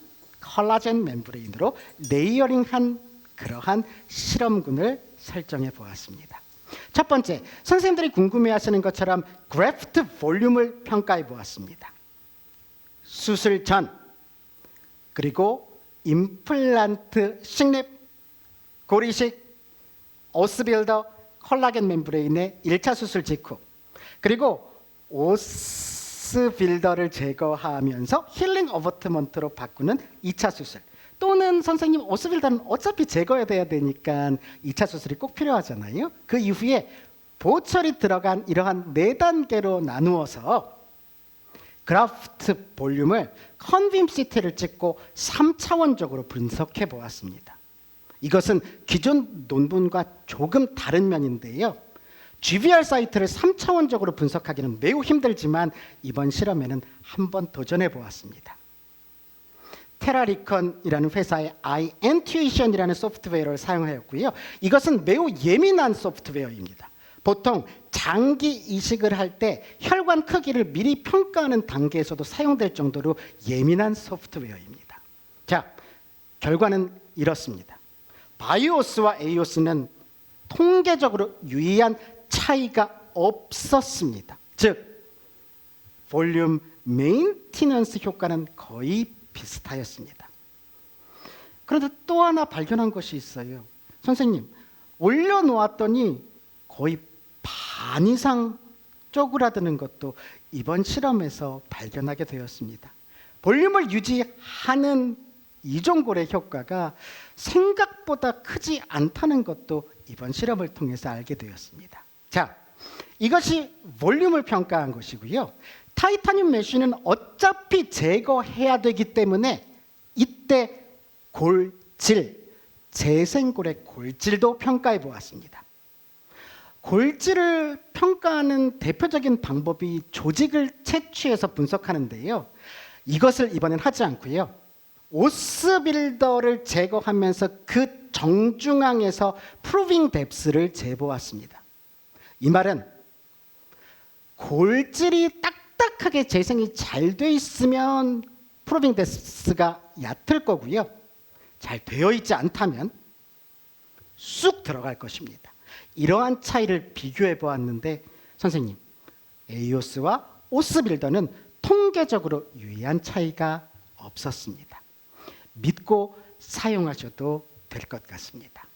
콜라겐 멤브레인으로 레이어링한 그러한 실험군을 설정해 보았습니다. 첫 번째, 선생님들이 궁금해하시는 것처럼 그래프트 볼륨을 평가해 보았습니다. 수술 전 그리고 임플란트 식립, 고리식, 오스빌더, 콜라겐 멤브레인의 1차 수술 직후 그리고 오스빌더를 제거하면서 힐링 어버트먼트로 바꾸는 2차 수술 또는 선생님 오스빌더는 어차피 제거해야 되니까 2차 수술이 꼭 필요하잖아요. 그 이후에 보철이 들어간 이러한 4단계로 나누어서 그래프트 볼륨을 컨빔 CT를 찍고 3차원적으로 분석해 보았습니다. 이것은 기존 논문과 조금 다른 면인데요. GBR 사이트를 3차원적으로 분석하기는 매우 힘들지만 이번 실험에는 한번 도전해 보았습니다. 테라리컨이라는 회사의 iIntuition이라는 소프트웨어를 사용하였고요. 이것은 매우 예민한 소프트웨어입니다. 보통 장기 이식을 할 때 혈관 크기를 미리 평가하는 단계에서도 사용될 정도로 예민한 소프트웨어입니다. 자, 결과는 이렇습니다. 바이오스와 에이오스는 통계적으로 유의한 차이가 없었습니다. 즉, 볼륨 메인티넌스 효과는 거의 비슷하였습니다. 그런데 또 하나 발견한 것이 있어요. 선생님, 올려놓았더니 거의 반 이상 쪼그라드는 것도 이번 실험에서 발견하게 되었습니다. 볼륨을 유지하는 이종골의 효과가 생각보다 크지 않다는 것도 이번 실험을 통해서 알게 되었습니다. 자, 이것이 볼륨을 평가한 것이고요. 타이타늄 메쉬는 어차피 제거해야 되기 때문에 이때 골질, 재생골의 골질도 평가해 보았습니다. 골질을 평가하는 대표적인 방법이 조직을 채취해서 분석하는데요. 이것을 이번엔 하지 않고요. 오스빌더를 제거하면서 그 정중앙에서 프루빙 뎁스를 재보았습니다. 이 말은 골질이 딱딱하게 재생이 잘 돼 있으면 프루빙 뎁스가 얕을 거고요. 잘 되어 있지 않다면 쑥 들어갈 것입니다. 이러한 차이를 비교해 보았는데 선생님, 에이오스와 오스빌더는 통계적으로 유의한 차이가 없었습니다. 믿고 사용하셔도 될 것 같습니다.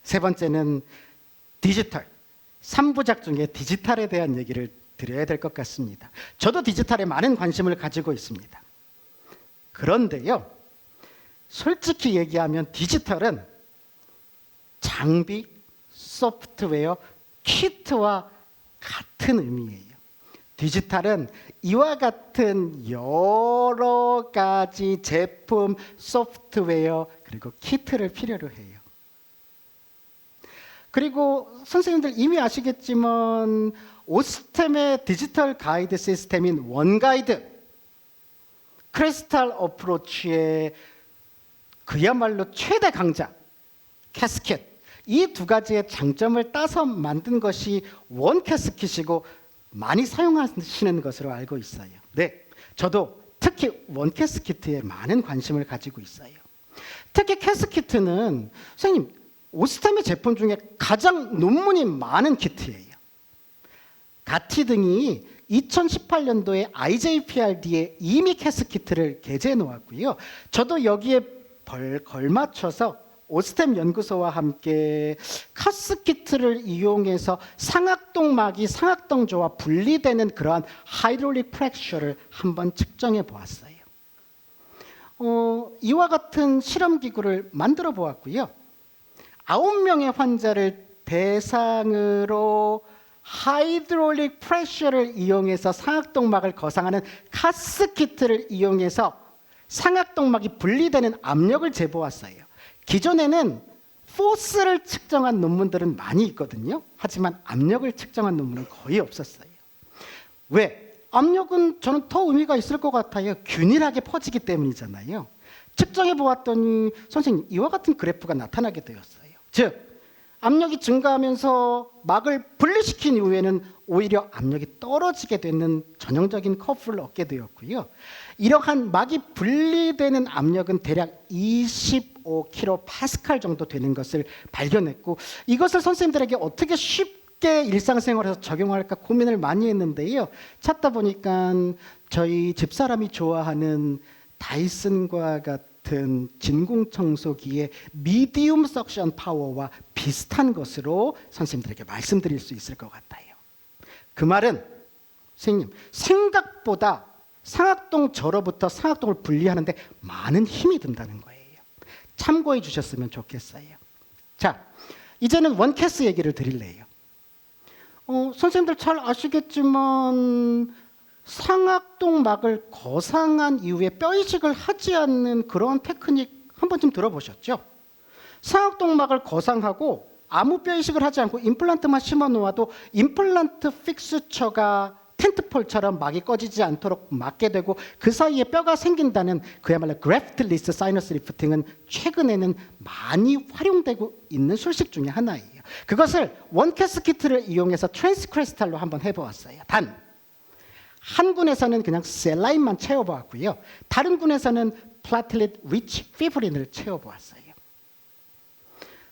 세 번째는 디지털. 3부작 중에 디지털에 대한 얘기를 드려야 될 것 같습니다. 저도 디지털에 많은 관심을 가지고 있습니다. 그런데요, 솔직히 얘기하면 디지털은 장비, 소프트웨어, 키트와 같은 의미예요. 디지털은 이와 같은 여러 가지 제품, 소프트웨어, 그리고 키트를 필요로 해요. 그리고 선생님들 이미 아시겠지만 오스템의 디지털 가이드 시스템인 원가이드, 크리스탈 어프로치의 그야말로 최대 강자 캐스킷, 이 두 가지의 장점을 따서 만든 것이 원 캐스킷이고 많이 사용하시는 것으로 알고 있어요. 네, 저도 특히 원 캐스킷에 많은 관심을 가지고 있어요. 특히 캐스키트는 선생님 오스템의 제품 중에 가장 논문이 많은 키트예요. 가티 등이 2018년도에 IJPRD에 이미 캐스키트를 게재해 놓았고요. 저도 여기에 걸맞춰서 오스템 연구소와 함께 카스키트를 이용해서 상악동막이 상악동조와 분리되는 그러한 하이드롤릭 프랙처를 한번 측정해 보았어요. 이와 같은 실험기구를 만들어 보았고요. 9명의 환자를 대상으로 하이드롤릭 프레셔를 이용해서 상악동막을 거상하는 카스키트를 이용해서 상악동막이 분리되는 압력을 재보았어요. 기존에는 포스를 측정한 논문들은 많이 있거든요. 하지만 압력을 측정한 논문은 거의 없었어요. 왜? 압력은 저는 더 의미가 있을 것 같아요. 균일하게 퍼지기 때문이잖아요. 측정해 보았더니 선생님 이와 같은 그래프가 나타나게 되었어요. 즉 압력이 증가하면서 막을 분리시킨 이후에는 오히려 압력이 떨어지게 되는 전형적인 커브를 얻게 되었고요. 이러한 막이 분리되는 압력은 대략 25kPa 정도 되는 것을 발견했고, 이것을 선생님들에게 어떻게 쉽게 일상생활에서 적용할까 고민을 많이 했는데요. 찾다 보니까 저희 집사람이 좋아하는 다이슨과 같은 진공청소기의 미디움 석션 파워와 비슷한 것으로 선생님들에게 말씀드릴 수 있을 것 같아요. 그 말은 선생님 생각보다 상악동 저로부터 상악동을 분리하는데 많은 힘이 든다는 거예요. 참고해 주셨으면 좋겠어요. 자, 이제는 원캐스 얘기를 드릴래요. 선생님들 잘 아시겠지만 상악동 막을 거상한 이후에 뼈 이식을 하지 않는 그런 테크닉 한 번쯤 들어보셨죠? 상악동 막을 거상하고 아무 뼈 이식을 하지 않고 임플란트만 심어 놓아도 임플란트 픽스처가 텐트폴처럼 막이 꺼지지 않도록 막게 되고 그 사이에 뼈가 생긴다는 그야말로 그래프트리스 사이너스 리프팅은 최근에는 많이 활용되고 있는 술식 중에 하나예요. 그것을 원캐스 키트를 이용해서 트랜스크리스탈로 한번 해보았어요. 단 한 군에서는 그냥 셀라인만 채워보았고요. 다른 군에서는 플라틀릿 리치 피브린을 채워보았어요.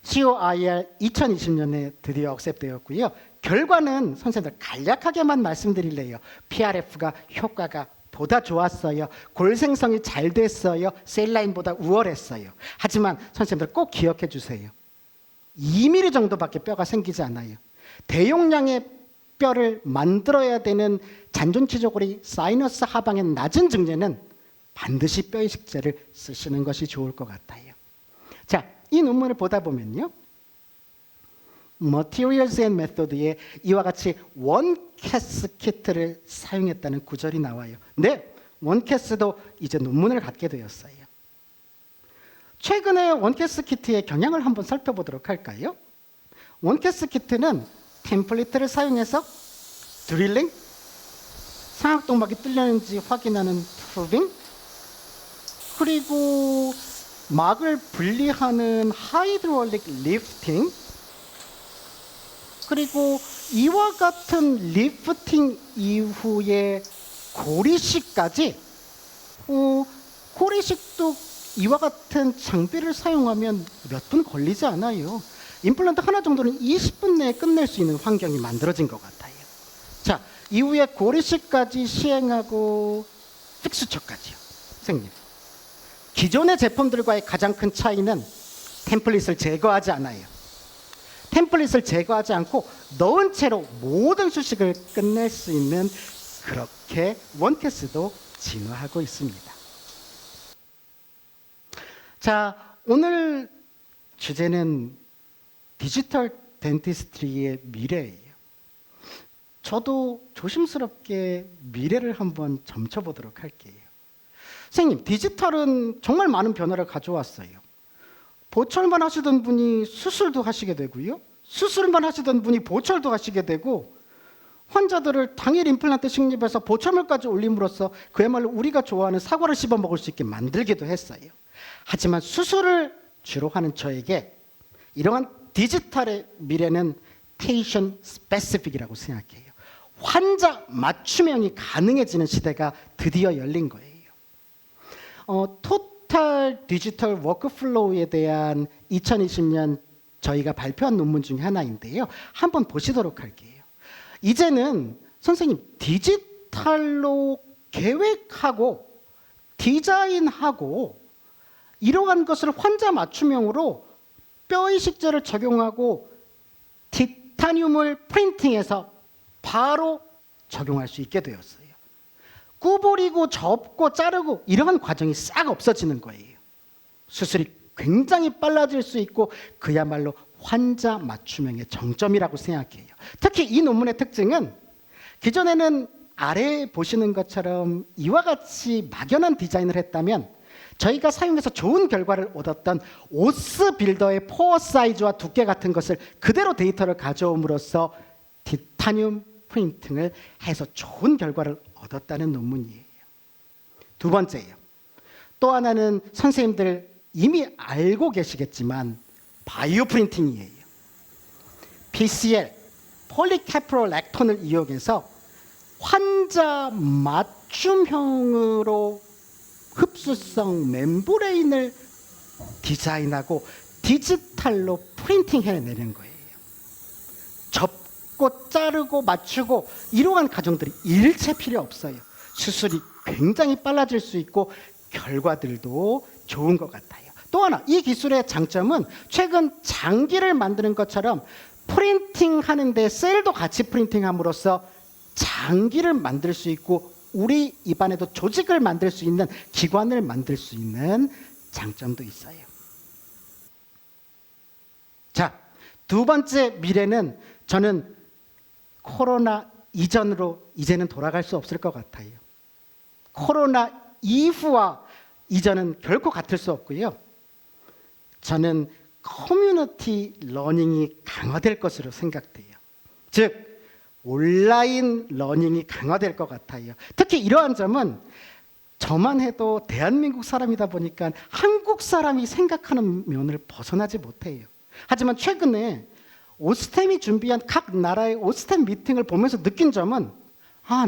COIR 2020년에 드디어 억셉되었고요. 결과는 선생님들 간략하게만 말씀드릴래요. PRF가 효과가 보다 좋았어요. 골 생성이 잘 됐어요. 셀라인보다 우월했어요. 하지만 선생님들 꼭 기억해 주세요. 2mm 정도밖에 뼈가 생기지 않아요. 대용량의 뼈를 만들어야 되는 잔존치조골이 사이너스 하방의 낮은 증례는 반드시 뼈 이식제를 쓰시는 것이 좋을 것 같아요. 자, 이 논문을 보다 보면요. Materials and Method에 이와 같이 원캐스 키트를 사용했다는 구절이 나와요. 네, 원캐스도 이제 논문을 갖게 되었어요. 최근에 원캐스 키트의 경향을 한번 살펴보도록 할까요? 원캐스 키트는 템플릿을 사용해서 드릴링, 상악동막이 뚫렸는지 확인하는 프로빙, 그리고 막을 분리하는 하이드롤릭 리프팅, 그리고 이와 같은 리프팅 이후에 고리식까지, 고리식도 이와 같은 장비를 사용하면 몇 분 걸리지 않아요. 임플란트 하나 정도는 20분 내에 끝낼 수 있는 환경이 만들어진 것 같아요. 자, 이후에 고리식까지 시행하고 픽스처까지요. 선생님, 기존의 제품들과의 가장 큰 차이는 템플릿을 제거하지 않아요. 템플릿을 제거하지 않고 넣은 채로 모든 수식을 끝낼 수 있는, 그렇게 원캐스도 진화하고 있습니다. 자, 오늘 주제는 디지털 덴티스트리의 미래예요. 저도 조심스럽게 미래를 한번 점쳐보도록 할게요. 선생님, 디지털은 정말 많은 변화를 가져왔어요. 보철만 하시던 분이 수술도 하시게 되고요. 수술만 하시던 분이 보철도 하시게 되고, 환자들을 당일 임플란트 식립해서 보철물까지 올림으로써 그야말로 우리가 좋아하는 사과를 씹어 먹을 수 있게 만들기도 했어요. 하지만 수술을 주로 하는 저에게 이러한 디지털의 미래는 patient specific이라고 생각해요. 환자 맞춤형이 가능해지는 시대가 드디어 열린 거예요. 토탈 디지털 워크플로우에 대한 2020년 저희가 발표한 논문 중에 하나인데요. 한번 보시도록 할게요. 이제는 선생님, 디지털로 계획하고 디자인하고 이러한 것을 환자 맞춤형으로 뼈이식제를 적용하고 티타늄을 프린팅해서 바로 적용할 수 있게 되었어요. 구부리고 접고 자르고 이러한 과정이 싹 없어지는 거예요. 수술이 굉장히 빨라질 수 있고 그야말로 환자 맞춤형의 정점이라고 생각해요. 특히 이 논문의 특징은 기존에는 아래에 보시는 것처럼 이와 같이 막연한 디자인을 했다면 저희가 사용해서 좋은 결과를 얻었던 오스 빌더의 포어 사이즈와 두께 같은 것을 그대로 데이터를 가져옴으로써 티타늄 프린팅을 해서 좋은 결과를 얻었다는 논문이에요. 두 번째예요. 또 하나는 선생님들 이미 알고 계시겠지만 바이오 프린팅이에요. PCL, 폴리캐프로렉톤을 이용해서 환자 맞춤형으로 흡수성 멤브레인을 디자인하고 디지털로 프린팅해내는 거예요. 접고 자르고 맞추고 이러한 과정들이 일체 필요 없어요. 수술이 굉장히 빨라질 수 있고 결과들도 좋은 것 같아요. 또 하나, 이 기술의 장점은 최근 장기를 만드는 것처럼 프린팅하는데 셀도 같이 프린팅함으로써 장기를 만들 수 있고 우리 입안에도 조직을 만들 수 있는, 기관을 만들 수 있는 장점도 있어요. 자, 두 번째 미래는 저는 코로나 이전으로 이제는 돌아갈 수 없을 것 같아요. 코로나 이후와 이전은 결코 같을 수 없고요. 저는 커뮤니티 러닝이 강화될 것으로 생각돼요. 즉 온라인 러닝이 강화될 것 같아요. 특히 이러한 점은 저만 해도 대한민국 사람이다 보니까 한국 사람이 생각하는 면을 벗어나지 못해요. 하지만 최근에 오스템이 준비한 각 나라의 오스템 미팅을 보면서 느낀 점은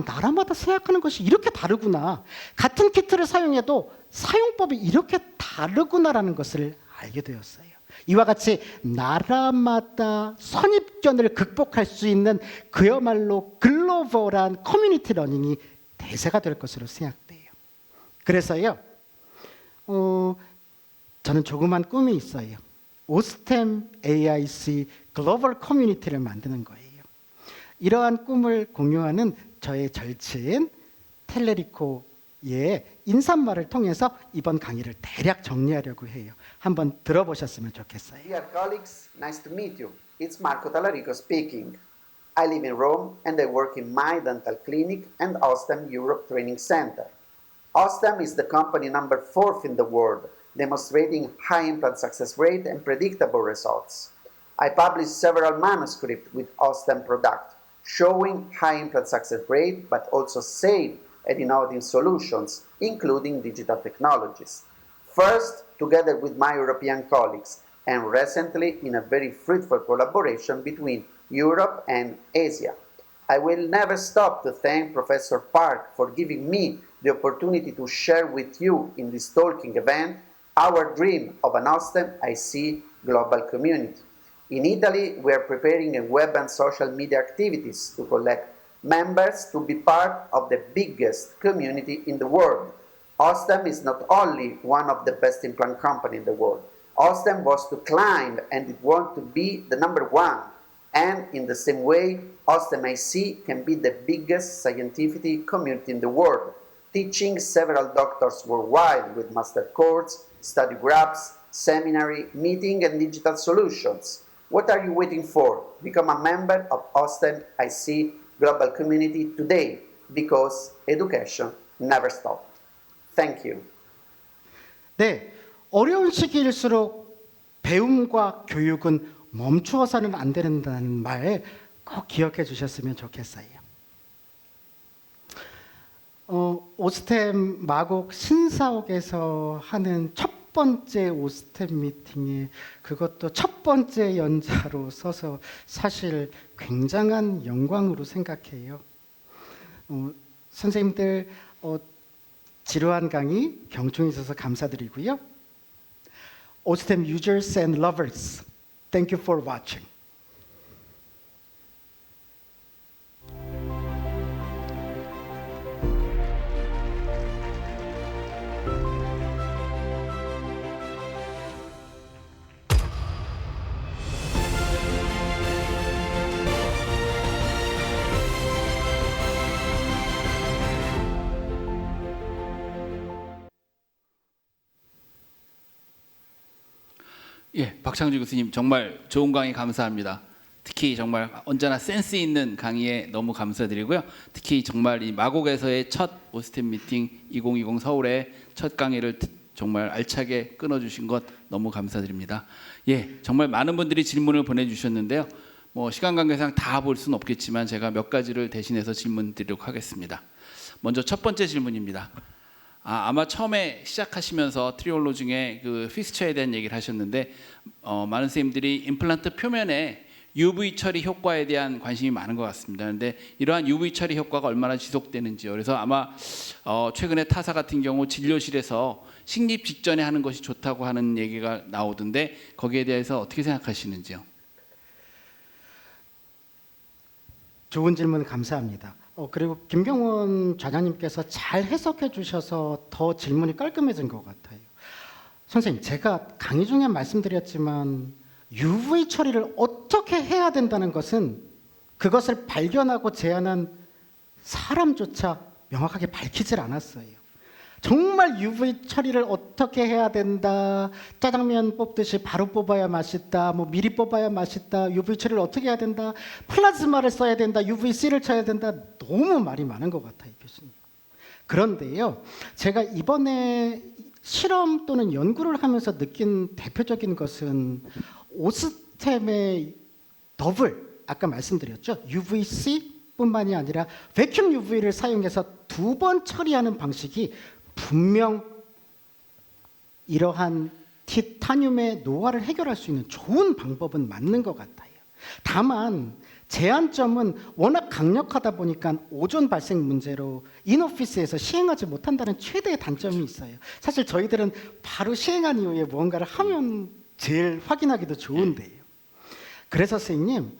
나라마다 생각하는 것이 이렇게 다르구나. 같은 키트를 사용해도 사용법이 이렇게 다르구나라는 것을 알게 되었어요. 이와 같이 나라마다 선입견을 극복할 수 있는 그야말로 글로벌한 커뮤니티 러닝이 대세가 될 것으로 생각돼요. 그래서요, 저는 조그만 꿈이 있어요. 오스템 AIC 글로벌 커뮤니티를 만드는 거예요. 이러한 꿈을 공유하는 저의 절친 텔레리코의 인사말을 통해서 이번 강의를 대략 정리하려고 해요. 한번 들어보셨으면 좋겠어요. Dear colleagues, nice to meet you. It's Marco Tallarico speaking. I live in Rome and I work in my dental clinic and Ostem Europe Training Center. Ostem is the company number 4th in the world, demonstrating high implant success rate and predictable results. I published several manuscripts with Ostem product, showing high implant success rate but also safe and innovative solutions, including digital technologies. First, together with my European colleagues, and recently in a very fruitful collaboration between Europe and Asia. I will never stop to thank Professor Park for giving me the opportunity to share with you in this talking event our dream of an Ostem IC global community. In Italy, we are preparing a web and social media activities to collect members to be part of the biggest community in the world. Ostem is not only one of the best implant company in the world. Ostem wants to climb and it wants to be the number one. And in the same way, Ostem IC can be the biggest scientific community in the world, teaching several doctors worldwide with master courses, study groups, seminary, meeting and digital solutions. What are you waiting for? Become a member of Ostem IC global community today, because education never stops. Thank you. 네, 어려운 시기일수록 배움과 교육은 멈추어서는 안 된다는 말 꼭 기억해 주셨으면 좋겠어요. 오스템 마곡 신사옥에서 하는 첫 번째 오스템 미팅에 그것도 첫 번째 연자로 서서 사실 굉장한 영광으로 생각해요. 선생님들 지루한 강의 경청해 주셔서 감사드리고요. 오스템 users and lovers, thank you for watching. 예, 박창주 교수님 정말 좋은 강의 감사합니다. 특히 정말 언제나 센스 있는 강의에 너무 감사드리고요. 특히 정말 이 마곡에서의 첫 오스템 미팅 2020 서울의 첫 강의를 정말 알차게 끊어주신 것 너무 감사드립니다. 예, 정말 많은 분들이 질문을 보내주셨는데요. 뭐 시간 관계상 다 볼 수는 없겠지만 제가 몇 가지를 대신해서 질문 드리도록 하겠습니다. 먼저 첫 번째 질문입니다. 아마 처음에 시작하시면서 트리올로 중에 그 픽스처에 대한 얘기를 하셨는데 많은 선생님들이 임플란트 표면에 UV 처리 효과에 대한 관심이 많은 것 같습니다. 그런데 이러한 UV 처리 효과가 얼마나 지속되는지요. 그래서 아마 최근에 타사 같은 경우 진료실에서 식립 직전에 하는 것이 좋다고 하는 얘기가 나오던데 거기에 대해서 어떻게 생각하시는지요? 좋은 질문 감사합니다. 그리고 김경원 좌장님께서 잘 해석해 주셔서 더 질문이 깔끔해진 것 같아요. 선생님, 제가 강의 중에 말씀드렸지만 UV 처리를 어떻게 해야 된다는 것은 그것을 발견하고 제안한 사람조차 명확하게 밝히질 않았어요. 정말 UV 처리를 어떻게 해야 된다, 짜장면 뽑듯이 바로 뽑아야 맛있다, 뭐 미리 뽑아야 맛있다, UV 처리를 어떻게 해야 된다, 플라즈마를 써야 된다, UVC를 쳐야 된다, 너무 말이 많은 것 같아요, 교수님. 그런데요, 제가 이번에 실험 또는 연구를 하면서 느낀 대표적인 것은 오스템의 더블, 아까 말씀드렸죠, UVC 뿐만이 아니라 베큐um UV를 사용해서 2번 처리하는 방식이 분명 이러한 티타늄의 노화를 해결할 수 있는 좋은 방법은 맞는 것 같아요. 다만 제한점은 워낙 강력하다 보니까 오존 발생 문제로 인오피스에서 시행하지 못한다는 최대의 단점이 있어요. 사실 저희들은 바로 시행한 이후에 무언가를 하면 제일 확인하기도 좋은데요. 그래서 선생님,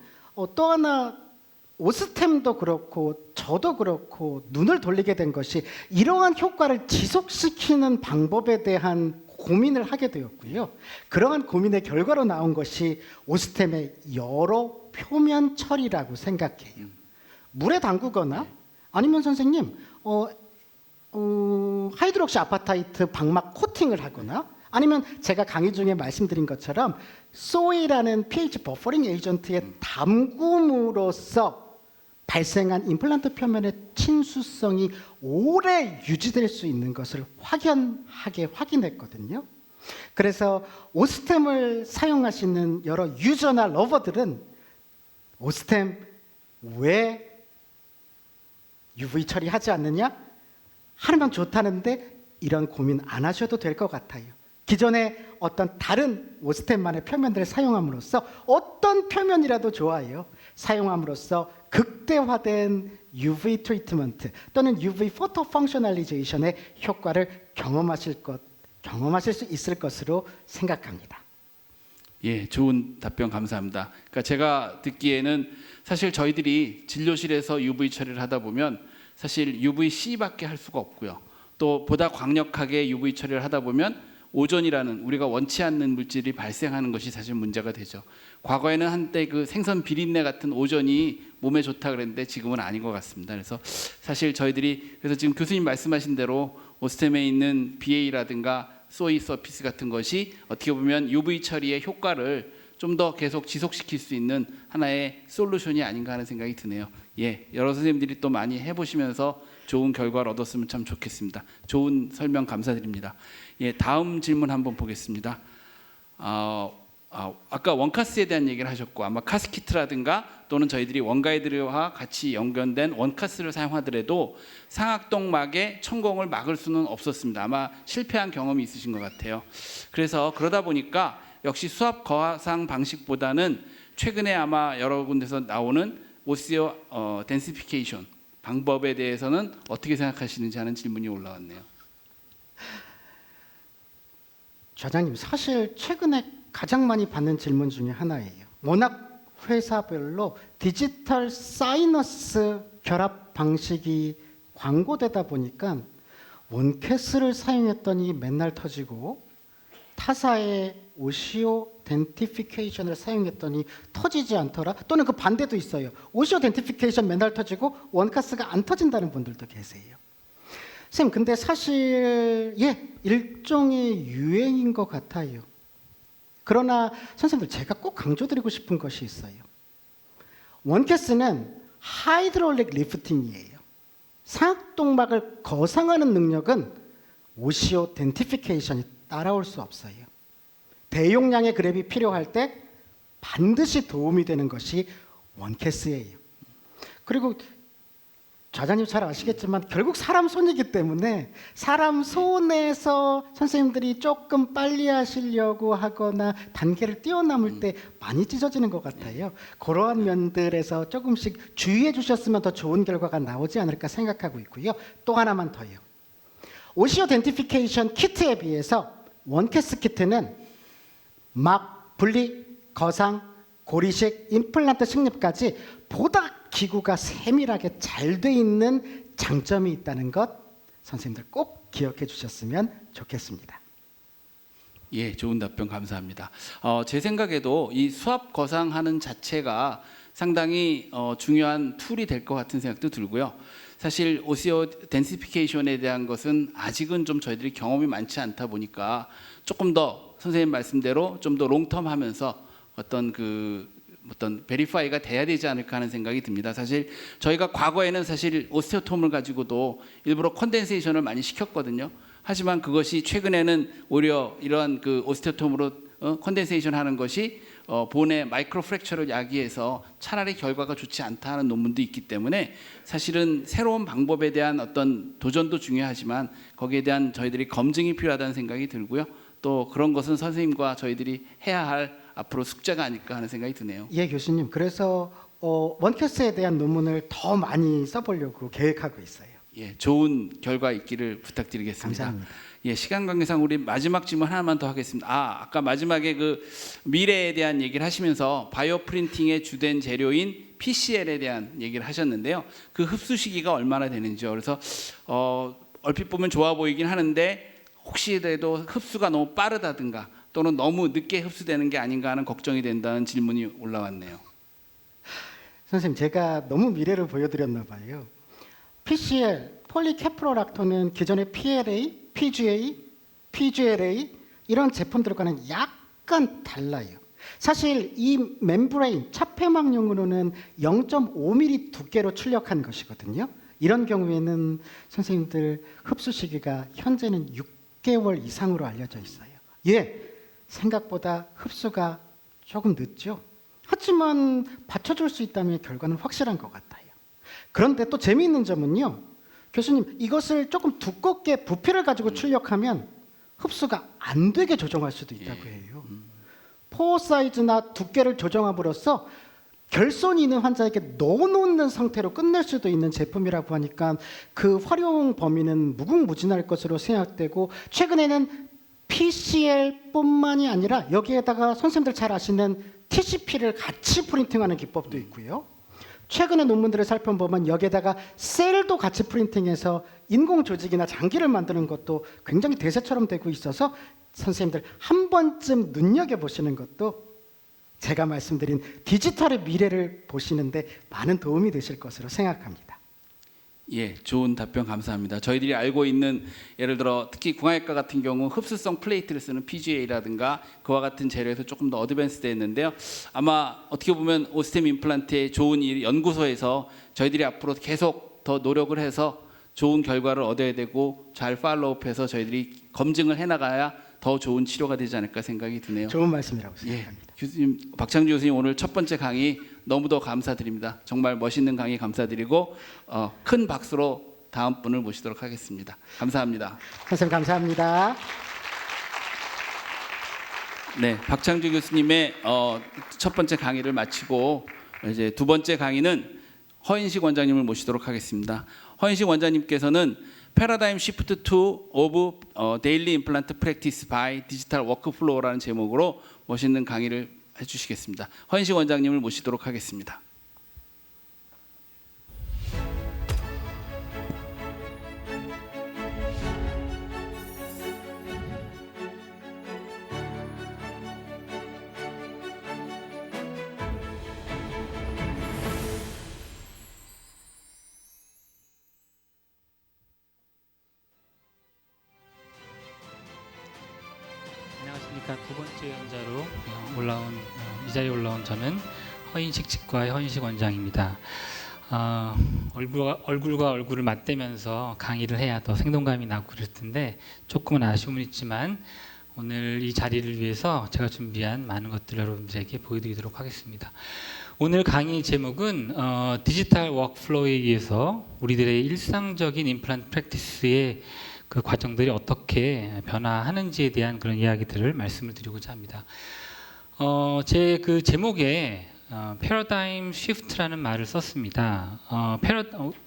또 하나 오스템도 그렇고 저도 그렇고 눈을 돌리게 된 것이 이러한 효과를 지속시키는 방법에 대한 고민을 하게 되었고요. 그러한 고민의 결과로 나온 것이 오스템의 여러 표면 처리라고 생각해요. 물에 담그거나 아니면 선생님 하이드록시 아파타이트 방막 코팅을 하거나 아니면 제가 강의 중에 말씀드린 것처럼 소이라는 pH 버퍼링 에이전트의 담금으로써 발생한 임플란트 표면의 친수성이 오래 유지될 수 있는 것을 확연하게 확인했거든요. 그래서 오스템을 사용하시는 여러 유저나 러버들은 오스템 왜 UV 처리하지 않느냐? 하면 좋다는데 이런 고민 안 하셔도 될 것 같아요. 기존에 어떤 다른 오스템만의 표면들을 사용함으로써 어떤 표면이라도 좋아요. 사용함으로써 극대화된 UV 트리트먼트 또는 UV 포토 펑셔널리제이션의 효과를 경험하실 수 있을 것으로 생각합니다. 예, 좋은 답변 감사합니다. 그러니까 제가 듣기에는 사실 저희들이 진료실에서 UV 처리를 하다 보면 사실 UVC밖에 할 수가 없고요. 또 보다 강력하게 UV 처리를 하다 보면 오존이라는 우리가 원치 않는 물질이 발생하는 것이 사실 문제가 되죠. 과거에는 한때 그 생선 비린내 같은 오존이 몸에 좋다 그랬는데 지금은 아닌 것 같습니다. 그래서 사실 저희들이 그래서 지금 교수님 말씀하신 대로 오스템에 있는 BA라든가 소이 서피스 같은 것이 어떻게 보면 UV 처리의 효과를 좀 더 계속 지속시킬 수 있는 하나의 솔루션이 아닌가 하는 생각이 드네요. 예, 여러 선생님들이 또 많이 해보시면서 좋은 결과를 얻었으면 참 좋겠습니다. 좋은 설명 감사드립니다. 예, 다음 질문 한번 보겠습니다. 아까 원카스에 대한 얘기를 하셨고 아마 카스키트라든가 또는 저희들이 원가이드와 같이 연결된 원카스를 사용하더라도 상악동막의 천공을 막을 수는 없었습니다. 아마 실패한 경험이 있으신 것 같아요. 그래서 그러다 보니까 역시 수압 거상 방식보다는 최근에 아마 여러 군데서 나오는 오시오 덴시피케이션 방법에 대해서는 어떻게 생각하시는지 하는 질문이 올라왔네요. 좌장님, 사실 최근에 가장 많이 받는 질문 중에 하나예요. 워낙 회사별로 디지털 사이너스 결합 방식이 광고되다 보니까 원캐스를 사용했더니 맨날 터지고 타사의 오시오 덴티피케이션을 사용했더니 터지지 않더라. 또는 그 반대도 있어요. 오시오 덴티피케이션 맨날 터지고 원카스가 안 터진다는 분들도 계세요. 선생님, 근데 사실 일종의 유행인 것 같아요. 그러나 선생님들, 제가 꼭 강조드리고 싶은 것이 있어요. 원캐스는 하이드롤릭 리프팅이에요. 상악동막을 거상하는 능력은 오시오 덴티피케이션이 따라올 수 없어요. 대용량의 그랩이 필요할 때 반드시 도움이 되는 것이 원캐스예요. 그리고 좌장님 잘 아시겠지만 결국 사람 손이기 때문에 사람 손에서 선생님들이 조금 빨리 하시려고 하거나 단계를 뛰어넘을 때 많이 찢어지는 것 같아요. 그러한 면들에서 조금씩 주의해 주셨으면 더 좋은 결과가 나오지 않을까 생각하고 있고요. 또 하나만 더요. 오시오 덴티피케이션 키트에 비해서 원캐스 키트는 막, 분리, 거상, 고리식, 임플란트 식립까지 보다 기구가 세밀하게 잘 돼 있는 장점이 있다는 것 선생님들 꼭 기억해 주셨으면 좋겠습니다. 예, 좋은 답변 감사합니다. 제 생각에도 이 수압 거상하는 자체가 상당히 중요한 툴이 될 것 같은 생각도 들고요. 사실 오시오 덴시피케이션에 대한 것은 아직은 좀 저희들이 경험이 많지 않다 보니까 조금 더 선생님 말씀대로 좀 더 롱텀 하면서 어떤 베리파이가 돼야 되지 않을까 하는 생각이 듭니다. 사실 저희가 과거에는 사실 오스테오톰을 가지고도 일부러 컨덴세이션을 많이 시켰거든요. 하지만 그것이 최근에는 오히려 이러한 그 오스테오톰으로 컨덴세이션 하는 것이 본의 마이크로 프랙처를 야기해서 차라리 결과가 좋지 않다 하는 논문도 있기 때문에 사실은 새로운 방법에 대한 어떤 도전도 중요하지만 거기에 대한 저희들이 검증이 필요하다는 생각이 들고요. 또 그런 것은 선생님과 저희들이 해야 할 앞으로 숙제가 아닐까 하는 생각이 드네요. 예, 교수님. 그래서 원캐스에 대한 논문을 더 많이 써보려고 계획하고 있어요. 예, 좋은 결과 있기를 부탁드리겠습니다. 감사합니다. 예, 시간 관계상 우리 마지막 질문 하나만 더 하겠습니다. 아까 마지막에 그 미래에 대한 얘기를 하시면서 바이오 프린팅의 주된 재료인 PCL에 대한 얘기를 하셨는데요. 그 흡수 시기가 얼마나 되는지요. 그래서 얼핏 보면 좋아 보이긴 하는데 혹시라도 흡수가 너무 빠르다든가 또는 너무 늦게 흡수되는 게 아닌가 하는 걱정이 된다는 질문이 올라왔네요. 선생님, 제가 너무 미래를 보여드렸나 봐요. PCL, 폴리케프로락토는 기존의 PLA, PGA, PGLA 이런 제품들과는 약간 달라요. 사실 이 멤브레인, 차폐막용으로는 0.5mm 두께로 출력한 것이거든요. 이런 경우에는 선생님들 흡수 시기가 현재는 6개월 이상으로 알려져 있어요. 예, 생각보다 흡수가 조금 늦죠. 하지만 받쳐줄 수 있다면 결과는 확실한 것 같아요. 그런데 또 재미있는 점은요, 교수님, 이것을 조금 두껍게 부피를 가지고 출력하면 흡수가 안 되게 조정할 수도 있다고 해요. 포어 사이즈나 두께를 조정함으로써 결손이 있는 환자에게 넣어놓는 상태로 끝낼 수도 있는 제품이라고 하니까 그 활용 범위는 무궁무진할 것으로 생각되고, 최근에는 TCL뿐만이 아니라 여기에다가 선생님들 잘 아시는 TCP를 같이 프린팅하는 기법도 있고요. 최근의 논문들을 살펴보면 여기에다가 셀도 같이 프린팅해서 인공 조직이나 장기를 만드는 것도 굉장히 대세처럼 되고 있어서 선생님들 한 번쯤 눈여겨보시는 것도 제가 말씀드린 디지털의 미래를 보시는데 많은 도움이 되실 것으로 생각합니다. 예, 좋은 답변 감사합니다. 저희들이 알고 있는 예를 들어 특히 궁합외과 같은 경우 흡수성 플레이트를 쓰는 PGA라든가 그와 같은 재료에서 조금 더 어드밴스됐는데요. 아마 어떻게 보면 오스템 임플란트의 좋은 일 연구소에서 저희들이 앞으로 계속 더 노력을 해서 좋은 결과를 얻어야 되고 잘 팔로우업해서 저희들이 검증을 해나가야 더 좋은 치료가 되지 않을까 생각이 드네요. 좋은 말씀이라고 생각합니다. 예, 교수님, 박창주 교수님 오늘 첫 번째 강의 너무도 감사드립니다. 정말 멋있는 강의 감사드리고 큰 박수로 다음 분을 모시도록 하겠습니다. 감사합니다. 선생님 감사합니다. 네, 박창주 교수님의 첫 번째 강의를 마치고 이제 두 번째 강의는 허인식 원장님을 모시도록 하겠습니다. 허인식 원장님께서는 패러다임 시프트 투 오브 데일리 임플란트 프랙티스 바이 디지털 워크플로우라는 제목으로 멋있는 강의를 해주시겠습니다. 허인식 원장님을 모시도록 하겠습니다. 안녕하십니까. 두 번째 연자로 이 자리에 올라온 저는 허인식 치과의 허인식 원장입니다. 얼굴과 얼굴을 맞대면서 강의를 해야 더 생동감이 나고 그럴 텐데 조금은 아쉬움은 있지만 오늘 이 자리를 위해서 제가 준비한 많은 것들을 여러분들에게 보여드리도록 하겠습니다. 오늘 강의 제목은 디지털 워크플로우에 의해서 우리들의 일상적인 임플란트 프랙티스의 그 과정들이 어떻게 변화하는지에 대한 그런 이야기들을 말씀을 드리고자 합니다. 제 그 제목에 패러다임 시프트라는 말을 썼습니다.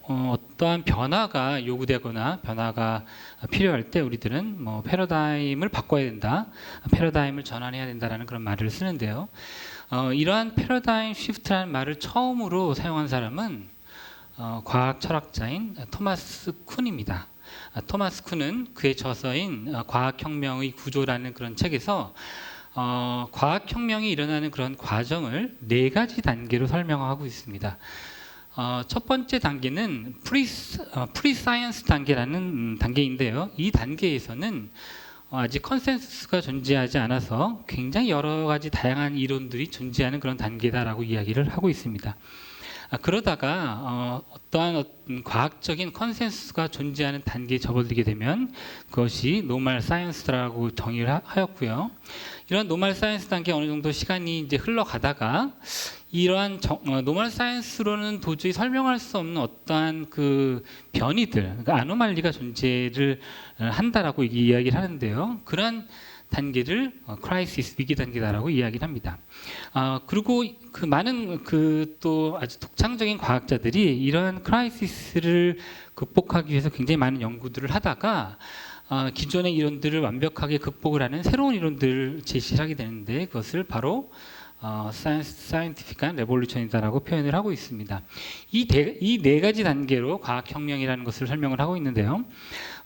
어떠한 변화가 요구되거나 변화가 필요할 때 우리들은 뭐 패러다임을 바꿔야 된다, 패러다임을 전환해야 된다라는 그런 말을 쓰는데요. 이러한 패러다임 시프트라는 말을 처음으로 사용한 사람은 과학 철학자인 토마스 쿤입니다. 토마스 쿤은 그의 저서인 과학혁명의 구조라는 그런 책에서 과학혁명이 일어나는 그런 과정을 4가지 단계로 설명하고 있습니다. 첫 번째 단계는 프리사이언스 단계라는 단계인데요. 이 단계에서는 아직 컨센서스가 존재하지 않아서 굉장히 여러 가지 다양한 이론들이 존재하는 그런 단계다라고 이야기를 하고 있습니다. 그러다가 어떠한 과학적인 컨센서스가 존재하는 단계에 접어들게 되면 그것이 노멀 사이언스라고 정의를 하였고요. 이런 노멀 사이언스 단계 어느 정도 시간이 이제 흘러가다가 이러한 노멀 사이언스로는 도저히 설명할 수 없는 어떠한 그 변이들, 그러니까 아노말리가 존재를 한다라고 이야기를 하는데요. 그러한 단계를 크라이시스 위기 단계다라고 이야기를 합니다. 그리고 그 많은 그 또 아주 독창적인 과학자들이 이러한 크라이시스를 극복하기 위해서 굉장히 많은 연구들을 하다가 기존의 이론들을 완벽하게 극복을 하는 새로운 이론들을 제시하게 되는데 그것을 바로 사이언티픽한 레볼루션이다라고 표현을 하고 있습니다. 이 4가지 단계로 과학혁명이라는 것을 설명을 하고 있는데요.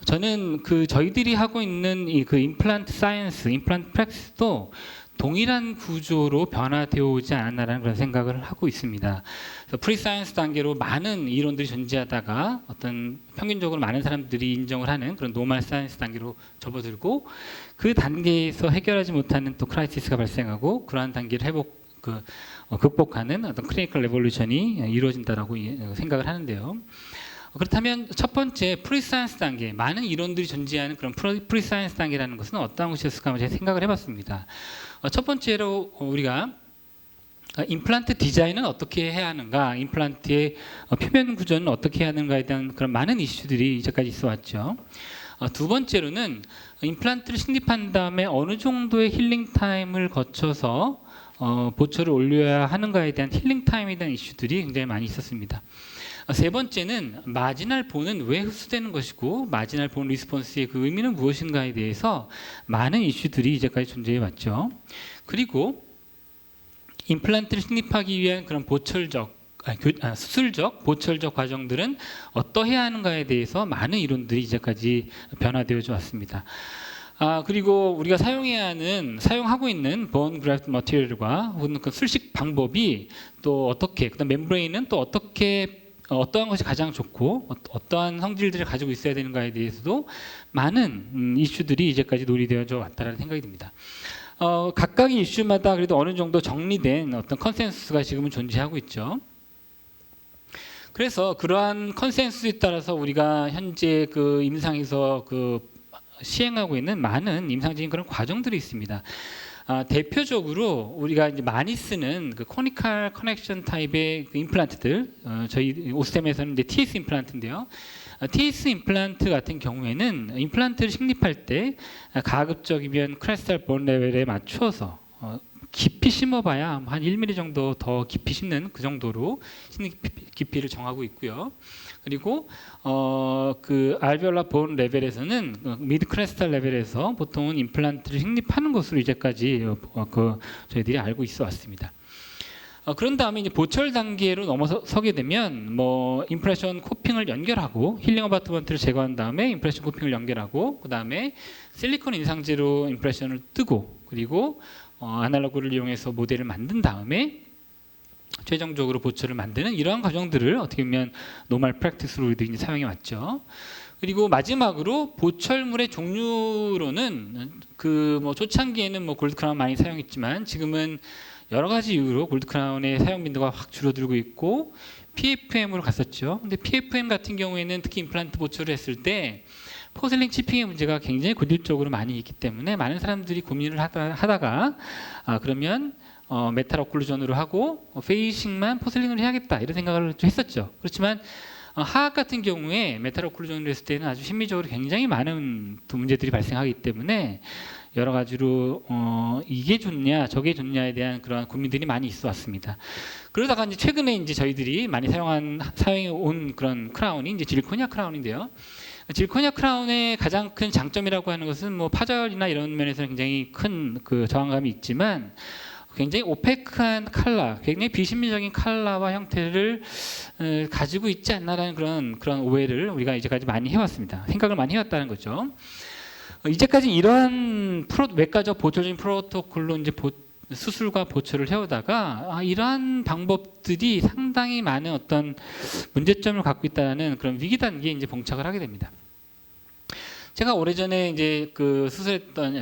저는 저희들이 하고 있는 그 임플란트 사이언스, 임플란트 프랙티스도 동일한 구조로 변화되어 오지 않았나라는 그런 생각을 하고 있습니다. 프리사이언스 단계로 많은 이론들이 존재하다가 어떤 평균적으로 많은 사람들이 인정을 하는 그런 노멀 사이언스 단계로 접어들고 그 단계에서 해결하지 못하는 또 크라이시스가 발생하고 그러한 단계를 극복하는 어떤 클리니컬 레볼루션이 이루어진다라고 생각을 하는데요. 그렇다면 첫 번째 프리사이언스 단계, 많은 이론들이 존재하는 그런 프리사이언스 단계라는 것은 어떠한 것이었을까 제가 생각을 해봤습니다. 첫 번째로 우리가 임플란트 디자인은 어떻게 해야 하는가, 임플란트의 표면 구조는 어떻게 해야 하는가에 대한 그런 많은 이슈들이 이제까지 있어 왔죠. 두 번째로는 임플란트를 식립한 다음에 어느 정도의 힐링 타임을 거쳐서 보초를 올려야 하는가에 대한 힐링 타임에 대한 이슈들이 굉장히 많이 있었습니다. 세 번째는 마지널 본은 왜 흡수되는 것이고 마지널 본 리스폰스의 그 의미는 무엇인가에 대해서 많은 이슈들이 이제까지 존재해 왔죠. 그리고 임플란트를 식립하기 위한 그런 수술적, 보철적 과정들은 어떠해야 하는가에 대해서 많은 이론들이 이제까지 변화되어져 왔습니다. 그리고 우리가 사용하고 있는 본 그래프트 머티리얼과 혹은 그 술식 방법이 또 어떻게, 그다음 멤브레인은 또 어떻게 어떠한 것이 가장 좋고 어떠한 성질들을 가지고 있어야 되는가에 대해서도 많은 이슈들이 이제까지 논의되어져 왔다는 생각이 듭니다. 각각의 이슈마다 그래도 어느 정도 정리된 어떤 컨센서스가 지금은 존재하고 있죠. 그래서 그러한 컨센서스에 따라서 우리가 현재 그 임상에서 시행하고 있는 많은 임상적인 그런 과정들이 있습니다. 대표적으로 우리가 이제 많이 쓰는 그 코니컬 커넥션 타입의 그 임플란트들, 저희 오스템에서는 이제 TS 임플란트인데요. TS 임플란트 같은 경우에는 임플란트를 식립할 때 가급적이면 크리스탈 본 레벨에 맞춰서 깊이 심어봐야 한 1mm 정도 더 깊이 심는 그 정도로 심는 깊이를 정하고 있고요. 그리고 그 알베올라 본 레벨에서는 미드 크레스탈 레벨에서 보통은 임플란트를 식립하는 것으로 이제까지 저희들이 알고 있어 왔습니다. 그런 다음에 이제 보철 단계로 넘어서게 되면 임프레션 코핑을 연결하고 힐링 어바트먼트를 제거한 다음에 임프레션 코핑을 연결하고 그 다음에 실리콘 인상제로 임프레션을 뜨고 그리고 아날로그를 이용해서 모델을 만든 다음에 최종적으로 보철을 만드는 이러한 과정들을 어떻게 보면 노멀 프랙티스로 우리들이 이제 사용해 왔죠. 그리고 마지막으로 보철물의 종류로는 초창기에는 골드 크라운 많이 사용했지만 지금은 여러 가지 이유로 골드 크라운의 사용 빈도가 확 줄어들고 있고 PFM으로 갔었죠. 근데 PFM 같은 경우에는 특히 임플란트 보철을 했을 때 포슬린 치핑의 문제가 굉장히 고질적으로 많이 있기 때문에 많은 사람들이 고민을 하다가 그러면 메탈 오클루전으로 하고 페이싱만 포슬린으로 해야겠다 이런 생각을 좀 했었죠. 그렇지만 하악 같은 경우에 메탈 오클루전을 했을 때는 아주 심리적으로 굉장히 많은 문제들이 발생하기 때문에 여러 가지로 이게 좋냐 저게 좋냐에 대한 그런 고민들이 많이 있어 왔습니다. 그러다가 이제 최근에 이제 저희들이 많이 사용해 온 그런 크라운이 이제 질코니아 크라운인데요. 질코니아 크라운의 가장 큰 장점이라고 하는 것은 파절이나 이런 면에서는 굉장히 큰 그 저항감이 있지만 굉장히 오페크한 칼라, 굉장히 비심리적인 칼라와 형태를 가지고 있지 않나라는 그런 오해를 우리가 이제까지 많이 해왔습니다. 생각을 많이 해왔다는 거죠. 이제까지 이러한 외과적 보철적인 프로토콜로 이제 수술과 보철을 해오다가 이러한 방법들이 상당히 많은 어떤 문제점을 갖고 있다는 그런 위기 단계에 이제 봉착을 하게 됩니다. 제가 오래전에 이제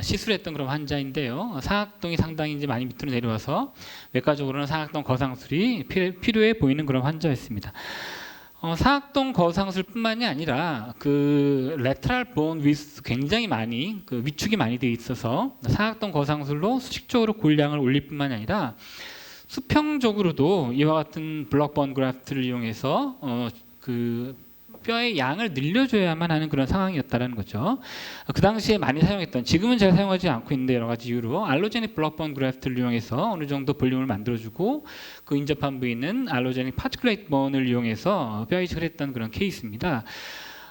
시술했던 그런 환자인데요. 상악동이 상당히 이제 많이 밑으로 내려와서 외과적으로는 상악동 거상술이 필요해 보이는 그런 환자였습니다. 상악동 거상술뿐만이 아니라 레터럴 본 위스 굉장히 많이 위축이 많이 되어 있어서 상악동 거상술로 수직적으로 골량을 올릴 뿐만이 아니라 수평적으로도 이와 같은 블록 본 그래프트를 이용해서 뼈의 양을 늘려줘야만 하는 그런 상황이었다는 거죠. 그 당시에 많이 사용했던, 지금은 제가 사용하지 않고 있는데 여러 가지 이유로 알로제닉 블록본 그래프트를 이용해서 어느 정도 볼륨을 만들어주고 그 인접한 부위는 알로제닉 파티클레이트 본을 이용해서 뼈 이식을 했던 그런 케이스입니다.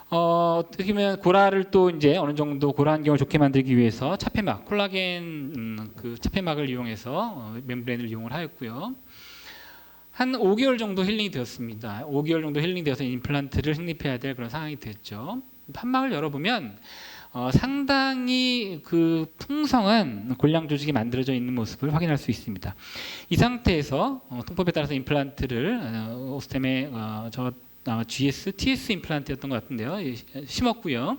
어떻게 보면 고라를 또 이제 어느 정도 고라 환경을 좋게 만들기 위해서 차폐막, 콜라겐 차폐막을 이용해서 멤브레인을 이용을 하였고요. 한 5개월 정도 힐링이 되었습니다. 5개월 정도 힐링 되어서 임플란트를 식립해야 될 그런 상황이 됐죠. 판막을 열어보면 상당히 풍성한 골량 조직이 만들어져 있는 모습을 확인할 수 있습니다. 이 상태에서 통법에 따라서 임플란트를 오스템의 GS, TS 임플란트였던 것 같은데요. 심었고요.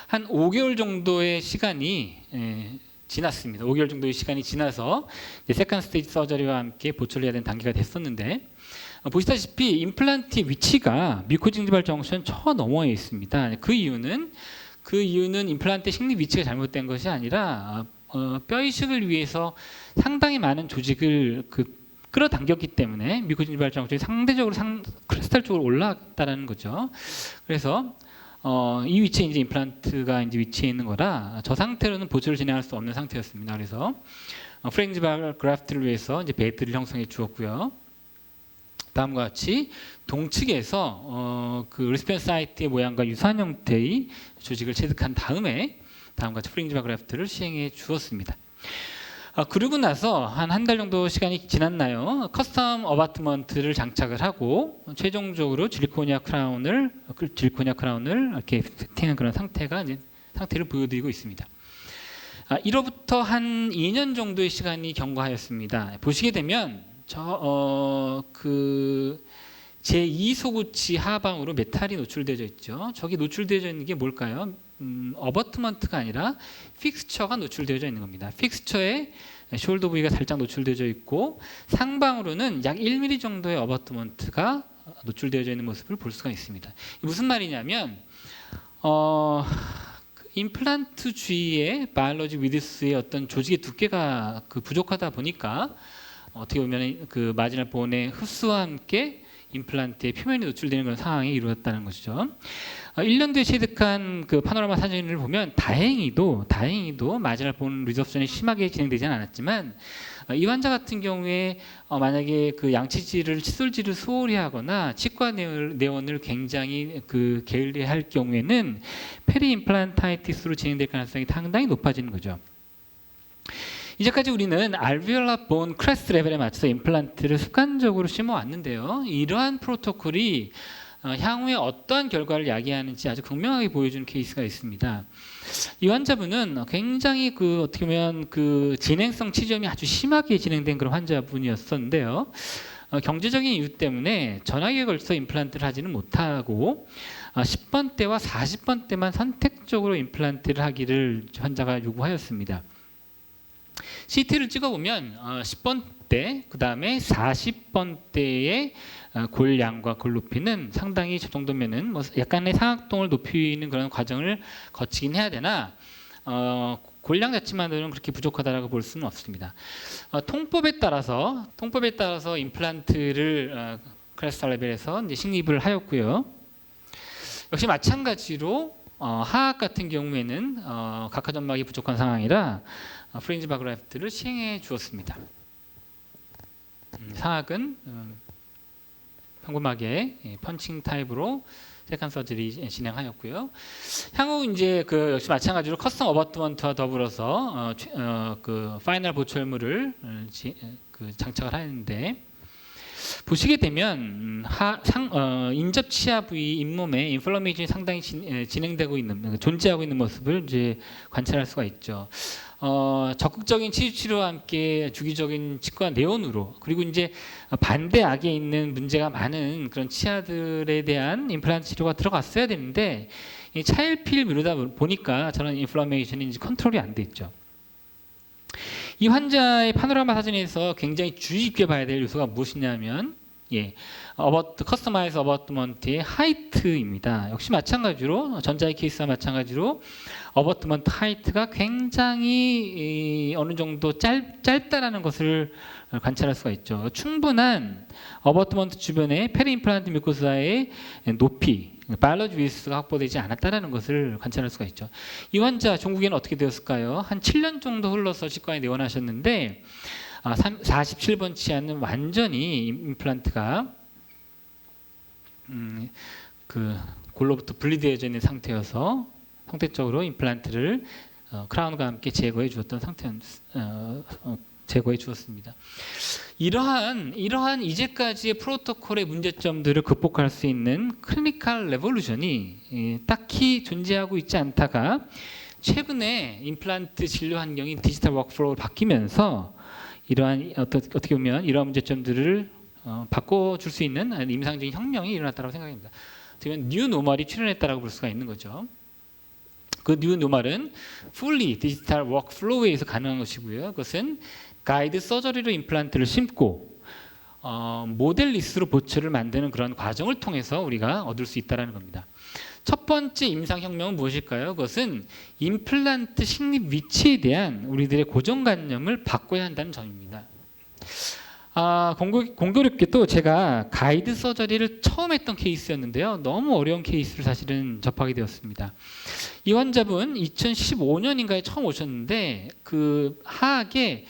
한 5개월 정도의 시간이 지났습니다. 5개월 정도의 시간이 지나서 세컨드 스테이지 서저리와 함께 보철을 해야 되는 단계가 됐었는데 보시다시피 임플란트의 위치가 뮤코징지발 정션 저 너머에 있습니다. 그 이유는 임플란트 식립 위치가 잘못된 것이 아니라 뼈 이식을 위해서 상당히 많은 조직을 끌어당겼기 때문에 뮤코징지발 정션이 상대적으로 크리스탈 쪽으로 올라갔다는 거죠. 그래서 이 위치에 이제 임플란트가 이제 위치해 있는 거라 저 상태로는 보철을 진행할 수 없는 상태였습니다. 그래서 프랭지발 그래프트를 위해서 이제 베드를 형성해 주었고요. 다음과 같이 동측에서 그 리스피언트 사이트의 모양과 유사한 형태의 조직을 체득한 다음에 다음과 같이 프린지 바 그래프트를 시행해 주었습니다. 그러고 나서 한 달 정도 시간이 지났나요? 커스텀 어바트먼트를 장착을 하고 최종적으로 질코니아 크라운을 이렇게 세팅한 그런 상태를 보여드리고 있습니다. 1호부터 한 2년 정도의 시간이 경과하였습니다. 보시게 되면 제2 소구치 하방으로 메탈이 노출되어 있죠. 저기 노출되어 있는 게 뭘까요? 어버트먼트가 아니라 픽스처가 노출되어 있는 겁니다. 픽스처에 숄더 부위가 살짝 노출되어 있고 상방으로는 약 1mm 정도의 어버트먼트가 노출되어 있는 모습을 볼 수가 있습니다. 무슨 말이냐면 임플란트 주위의 바이올로직 위드스의 어떤 조직의 두께가 부족하다 보니까 어떻게 보면 그 마지널 본의 흡수와 함께 임플란트의 표면이 노출되는 그런 상황이 이루어졌다는 것이죠. 1년 뒤에 체득한 그 파노라마 사진을 보면 다행히도 마지널 본 리sorption이 심하게 진행되지는 않았지만 이 환자 같은 경우에 만약에 그 양치질을 칫솔질을 소홀히 하거나 치과 내원을 굉장히 게을리할 경우에는 페리 임플란타이티스로 진행될 가능성이 상당히 높아지는 거죠. 이제까지 우리는 알비올라 본 크레스트 레벨에 맞춰서 임플란트를 습관적으로 심어왔는데요. 이러한 프로토콜이 향후에 어떠한 결과를 야기하는지 아주 극명하게 보여주는 케이스가 있습니다. 이 환자분은 굉장히 어떻게 보면 진행성 치점이 아주 심하게 진행된 그런 환자분이었었는데요. 경제적인 이유 때문에 전화기에 걸쳐서 임플란트를 하지는 못하고 10번대와 40번대만 선택적으로 임플란트를 하기를 환자가 요구하였습니다. CT를 찍어보면 10번대, 그 다음에 40번대의 골양과 골 높이는 상당히 저 정도면은 약간의 상악동을 높이는 그런 과정을 거치긴 해야 되나 골양 자체만으로는 그렇게 부족하다라고 볼 수는 없습니다. 통법에 따라서 임플란트를 크레스트 레벨에서 이제 식립을 하였고요. 역시 마찬가지로 하악 같은 경우에는 각하점막이 부족한 상황이라 프린지 바 그래프트를 시행해 주었습니다. 상악은 평범하게 펀칭 타입으로 세컨 서저리 진행하였고요. 향후 이제 역시 마찬가지로 커스텀 어버트먼트와 더불어서 파이널 보철물을 장착을 하는데 보시게 되면 인접 치아 부위 잇몸에 인플러메이션이 상당히 존재하고 있는 모습을 이제 관찰할 수가 있죠. 적극적인 치주 치료와 함께 주기적인 치과 내원으로 그리고 이제 반대악에 있는 문제가 많은 그런 치아들에 대한 임플란트 치료가 들어갔어야 되는데 이 차일피일 미루다 보니까 저런 인플러메이션이 이제 컨트롤이 안 돼 있죠. 이 환자의 파노라마 사진에서 굉장히 주의 깊게 봐야 될 요소가 무엇이냐면 커스터마이즈 어버트먼트의 하이트입니다. 역시 마찬가지로 전자의 케이스와 마찬가지로 어버트먼트 하이트가 굉장히 어느 정도 짧다라는 것을 관찰할 수가 있죠. 충분한 어버트먼트 주변에 페리 임플란트 뮤코사의 높이, 바이올로직 위드스가 확보되지 않았다라는 것을 관찰할 수가 있죠. 이 환자 종국에는 어떻게 되었을까요? 한 7년 정도 흘러서 치과에 내원하셨는데 47번 치아는 완전히 임플란트가 골로부터 분리되어져 있는 상태여서 선택적으로 임플란트를 크라운과 함께 제거해 주었습니다. 이러한 이제까지의 프로토콜의 문제점들을 극복할 수 있는 클리니컬 레볼루션이 딱히 존재하고 있지 않다가 최근에 임플란트 진료 환경이 디지털 워크플로우로 바뀌면서 이러한 어떻게 보면 이러한 문제점들을 바꿔줄 수 있는 임상적인 혁명이 일어났다고 생각합니다. 지금 뉴 노멀이 출현했다고 볼 수가 있는 거죠. 그 뉴 노멀은 fully 디지털 워크플로우에 의해서 가능한 것이고요. 그것은 가이드 서저리로 임플란트를 심고 모델리스로 보철을 만드는 그런 과정을 통해서 우리가 얻을 수 있다는 겁니다. 첫 번째 임상혁명은 무엇일까요? 그것은 임플란트 식립 위치에 대한 우리들의 고정관념을 바꿔야 한다는 점입니다. 공교롭게도 제가 가이드 서저리를 처음 했던 케이스였는데요. 너무 어려운 케이스를 사실은 접하게 되었습니다. 이 환자분 2015년인가에 처음 오셨는데 그 하악에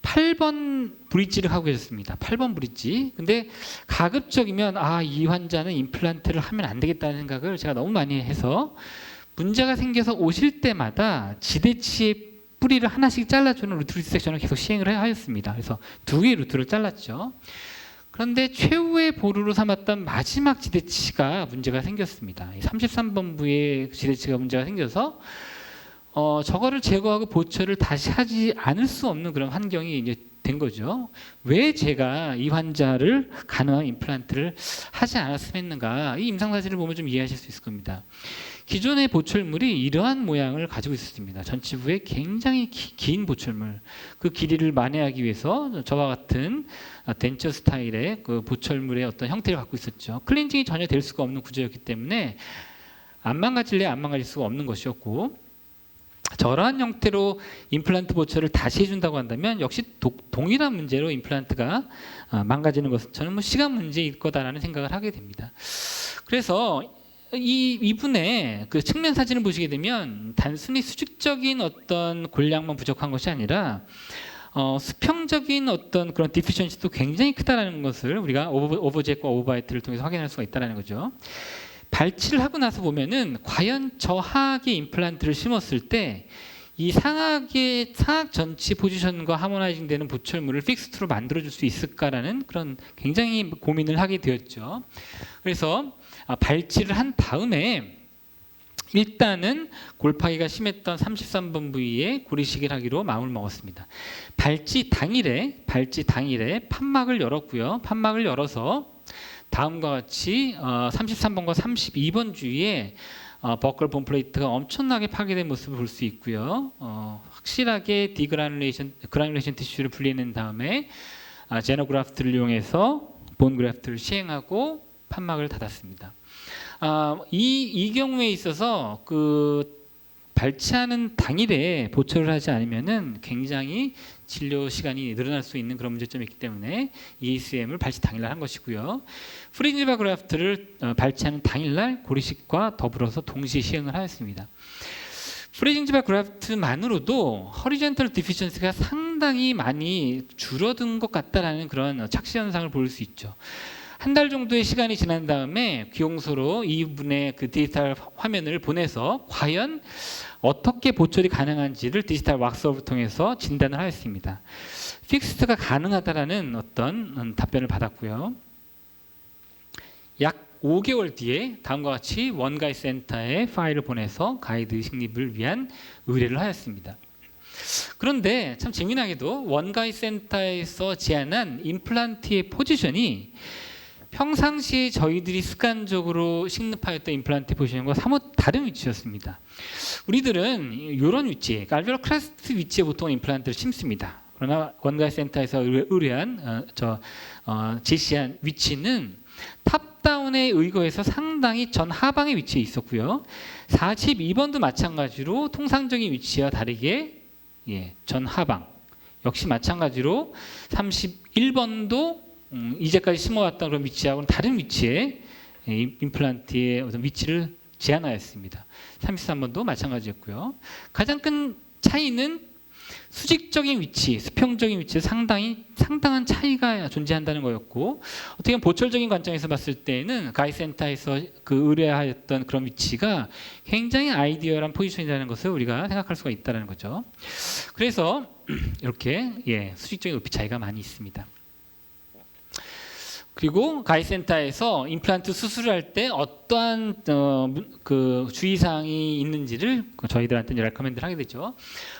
8번 브릿지를 하고 계셨습니다. 8번 브릿지. 근데 가급적이면 이 환자는 임플란트를 하면 안 되겠다는 생각을 제가 너무 많이 해서 문제가 생겨서 오실 때마다 지대치의 뿌리를 하나씩 잘라주는 루트 리섹션을 계속 시행을 하였습니다. 그래서 2개의 루트를 잘랐죠. 그런데 최후의 보루로 삼았던 마지막 지대치가 문제가 생겼습니다. 33번부의 지대치가 문제가 생겨서 저거를 제거하고 보철을 다시 하지 않을 수 없는 그런 환경이 이제 된 거죠. 왜 제가 이 환자를 가능한 임플란트를 하지 않았으면 했는가? 이 임상 사진을 보면 좀 이해하실 수 있을 겁니다. 기존의 보철물이 이러한 모양을 가지고 있었습니다. 전치부에 굉장히 긴 보철물, 그 길이를 만회하기 위해서 저와 같은 덴처 스타일의 그 보철물의 어떤 형태를 갖고 있었죠. 클렌징이 전혀 될 수가 없는 구조였기 때문에 안 망가질래 안 망가질 수가 없는 것이었고, 저러한 형태로 임플란트 보철을 다시 해준다고 한다면 역시 동일한 문제로 임플란트가 망가지는 것은 저는 시간 문제일 거다라는 생각을 하게 됩니다. 그래서 이분의 그 측면 사진을 보시게 되면 단순히 수직적인 어떤 골량만 부족한 것이 아니라 수평적인 어떤 그런 디피션시도 굉장히 크다라는 것을 우리가 오버jet과 오버바이트를 통해서 확인할 수가 있다는 거죠. 발치를 하고 나서 보면은 과연 저 하악의 임플란트를 심었을 때 이 상악 전치 포지션과 하모나이징 되는 보철물을 픽스트로 만들어줄 수 있을까라는 그런 굉장히 고민을 하게 되었죠. 그래서 발치를 한 다음에 일단은 골파기가 심했던 33번 부위에 고리식을 하기로 마음을 먹었습니다. 발치 당일에 판막을 열었고요. 판막을 열어서 다음과 같이 33번과 32번 주위에 버클 본 플레이트가 엄청나게 파괴된 모습을 볼 수 있고요. 확실하게 그라듈레이션 티슈를 분리해낸 다음에 제노그래프트를 이용해서 본 그래프트를 시행하고 판막을 닫았습니다. 이 경우에 있어서 그 발치하는 당일에 보철을 하지 않으면은 굉장히 진료 시간이 늘어날 수 있는 그런 문제점이 있기 때문에 EACM을 발치 당일날 한 것이고요. 프리징지바 그래프트를 발치하는 당일날 고리식과 더불어서 동시에 시행을 하였습니다. 프리징지바 그래프트만으로도 허리젠털 디피션시가 상당히 많이 줄어든 것 같다라는 그런 착시 현상을 볼 수 있죠. 한 달 정도의 시간이 지난 다음에 귀용소로 이분의 그 디지털 화면을 보내서 과연 어떻게 보철이 가능한지를 디지털 왁스업을 통해서 진단을 하였습니다. 픽스트가 가능하다라는 어떤 답변을 받았고요. 약 5개월 뒤에 다음과 같이 원가이 센터에 파일을 보내서 가이드 식립을 위한 의뢰를 하였습니다. 그런데 참 재미나게도 원가이 센터에서 제안한 임플란트의 포지션이 평상시에 저희들이 습관적으로 식립하였던 임플란트 포지션과 사뭇 다른 위치였습니다. 우리들은 이런 위치, 알베올 크레스트 위치에 보통 임플란트를 심습니다. 그러나 원가이 센터에서 의뢰한 제시한 위치는 탑다운에 의거해서 상당히 전 하방의 위치에 있었고요. 42번도 마찬가지로 통상적인 위치와 다르게 전 하방, 역시 마찬가지로 31번도 이제까지 심어왔던 그런 위치하고는 다른 위치에 임플란트의 어떤 위치를 제한하였습니다. 33번도 마찬가지였고요. 가장 큰 차이는 수직적인 위치, 수평적인 위치에 상당한 차이가 존재한다는 거였고, 어떻게 보면 보철적인 관점에서 봤을 때는 가이센터에서 그 의뢰하였던 그런 위치가 굉장히 아이디어한 포지션이라는 것을 우리가 생각할 수가 있다는 거죠. 그래서 이렇게 수직적인 높이 차이가 많이 있습니다. 그리고 가이센터에서 임플란트 수술을 할 때 어떠한 그 주의사항이 있는지를 저희들한테 레커멘드를 하게 되죠.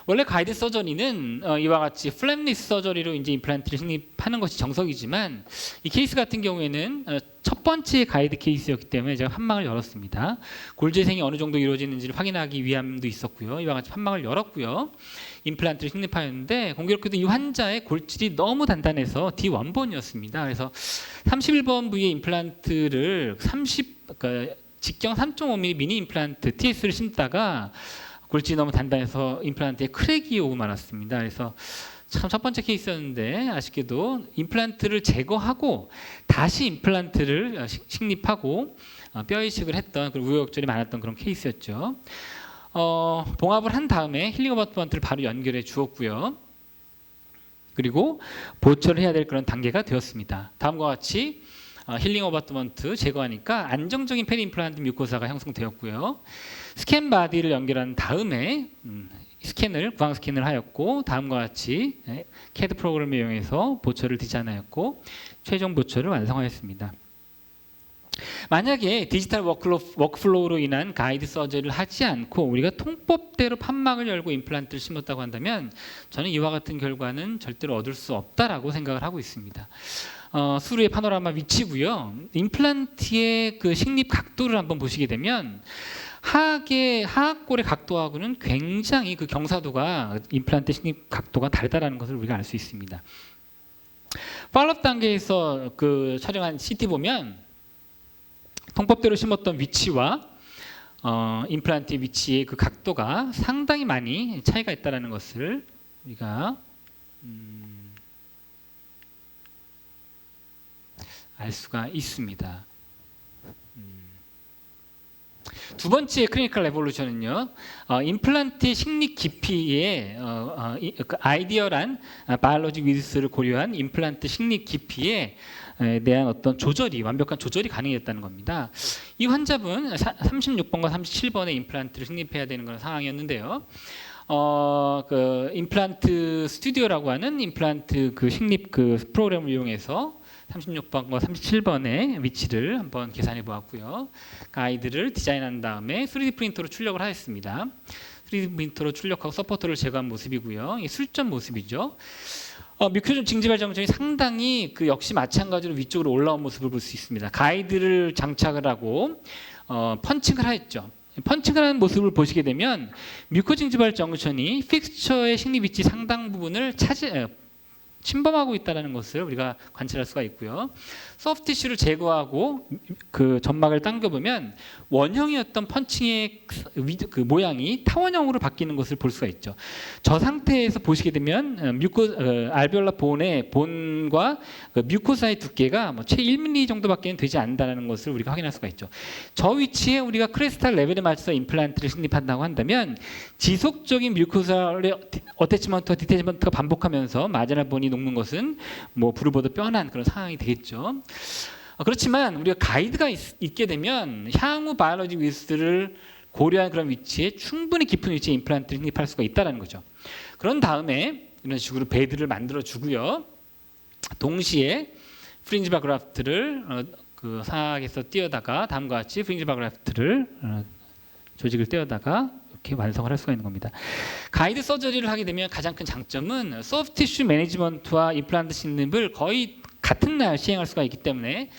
원래 가이드 서저리는 이와 같이 플랩리스 서저리로 이제 임플란트를 식립하는 것이 정석이지만 이 케이스 같은 경우에는 첫 번째 가이드 케이스였기 때문에 제가 판막을 열었습니다. 골재생이 어느 정도 이루어지는지를 확인하기 위함도 있었고요. 이와 같이 판막을 열었고요. 임플란트를 식립하였는데 공교롭게도 이 환자의 골질이 너무 단단해서 D1번이었습니다. 그래서 31번 부위의 임플란트를 그러니까 직경 3.5mm 미니 임플란트 TS를 심다가 골질이 너무 단단해서 임플란트에 크랙이 오고 말았습니다. 그래서 참 첫 번째 케이스였는데 아쉽게도 임플란트를 제거하고 다시 임플란트를 식립하고 뼈 이식을 했던 그런 우여곡절이 많았던 그런 케이스였죠. 봉합을 한 다음에 힐링 어바트먼트를 바로 연결해 주었고요. 그리고 보철을 해야 될 그런 단계가 되었습니다. 다음과 같이 힐링 어바트먼트 제거하니까 안정적인 패드 임플란트 뮤코사가 형성되었고요. 스캔 바디를 연결한 다음에 구강 스캔을 하였고 다음과 같이 CAD 프로그램을 이용해서 보철을 디자인하였고 최종 보철을 완성하였습니다. 만약에 디지털 워크플로우로 인한 가이드 서저리를 하지 않고 우리가 통법대로 판막을 열고 임플란트를 심었다고 한다면 저는 이와 같은 결과는 절대로 얻을 수 없다라고 생각을 하고 있습니다. 수루의 파노라마 위치고요. 임플란트의 그 식립 각도를 한번 보시게 되면 하악골의 각도하고는 굉장히 그 경사도가 임플란트 식립 각도가 다르다라는 것을 우리가 알 수 있습니다. 팔로업 단계에서 그 촬영한 CT 보면 통법대로 심었던 위치와 임플란트 위치의 그 각도가 상당히 많이 차이가 있다는 것을 우리가 알 수가 있습니다. 두 번째 클리니컬 레볼루션은요, 임플란트의 식립 깊이의 아이디어란 바이올로직 위드스를 고려한 임플란트 식립 깊이에 대한 어떤 완벽한 조절이 가능했다는 겁니다. 이 환자분 36번과 37번의 임플란트를 식립해야 되는 그런 상황이었는데요. 그 임플란트 스튜디오라고 하는 임플란트 그 식립 그 프로그램을 이용해서 36번과 37번의 위치를 한번 계산해 보았고요. 가이드를 디자인한 다음에 3D 프린터로 출력을 하였습니다. 3D 프린터로 출력하고 서포터를 제거한 모습이고요. 이 술전 모습이죠. 뮤코존 징지발 정전이 상당히 그 역시 마찬가지로 위쪽으로 올라온 모습을 볼 수 있습니다. 가이드를 장착을 하고 펀칭을 하였죠. 펀칭을 하는 모습을 보시게 되면 뮤코징지발 정전이 픽스처의 식립 위치 상당 부분을 침범하고 있다는 것을 우리가 관찰할 수가 있고요. 소프트 티슈를 제거하고 그 점막을 당겨보면 원형이었던 펀칭의 그 모양이 타원형으로 바뀌는 것을 볼 수가 있죠. 저 상태에서 보시게 되면 알베올라 본과 그 뮤코사의 두께가 채 1mm 정도밖에 되지 않는다는 것을 우리가 확인할 수가 있죠. 저 위치에 우리가 크레스탈 레벨에 맞춰서 임플란트를 식립한다고 한다면 지속적인 뮤코사의 어태치먼트와 디태치먼트가 반복하면서 마지막 본이 녹는 것은 뭐 불을 보듯 뻔한 그런 상황이 되겠죠. 그렇지만 우리가 가이드가 있게 되면 향후 바이올로직 위스를 고려한 그런 위치에 충분히 깊은 위치에 임플란트를 식립할 수가 있다는 거죠. 그런 다음에 이런 식으로 베드를 만들어 주고요. 동시에 프린지바 그라프트를 그 사각에서 띄어다가 다음과 같이 프린지바 그라프트를 조직을 띄어다가 이렇게 완성을 할 수가 있는 겁니다. 가이드 서저리를 하게 되면 가장 큰 장점은 소프트 티슈 매니지먼트와 임플란트 식립을 거의 같은 날 시행할 수가 있기 때문에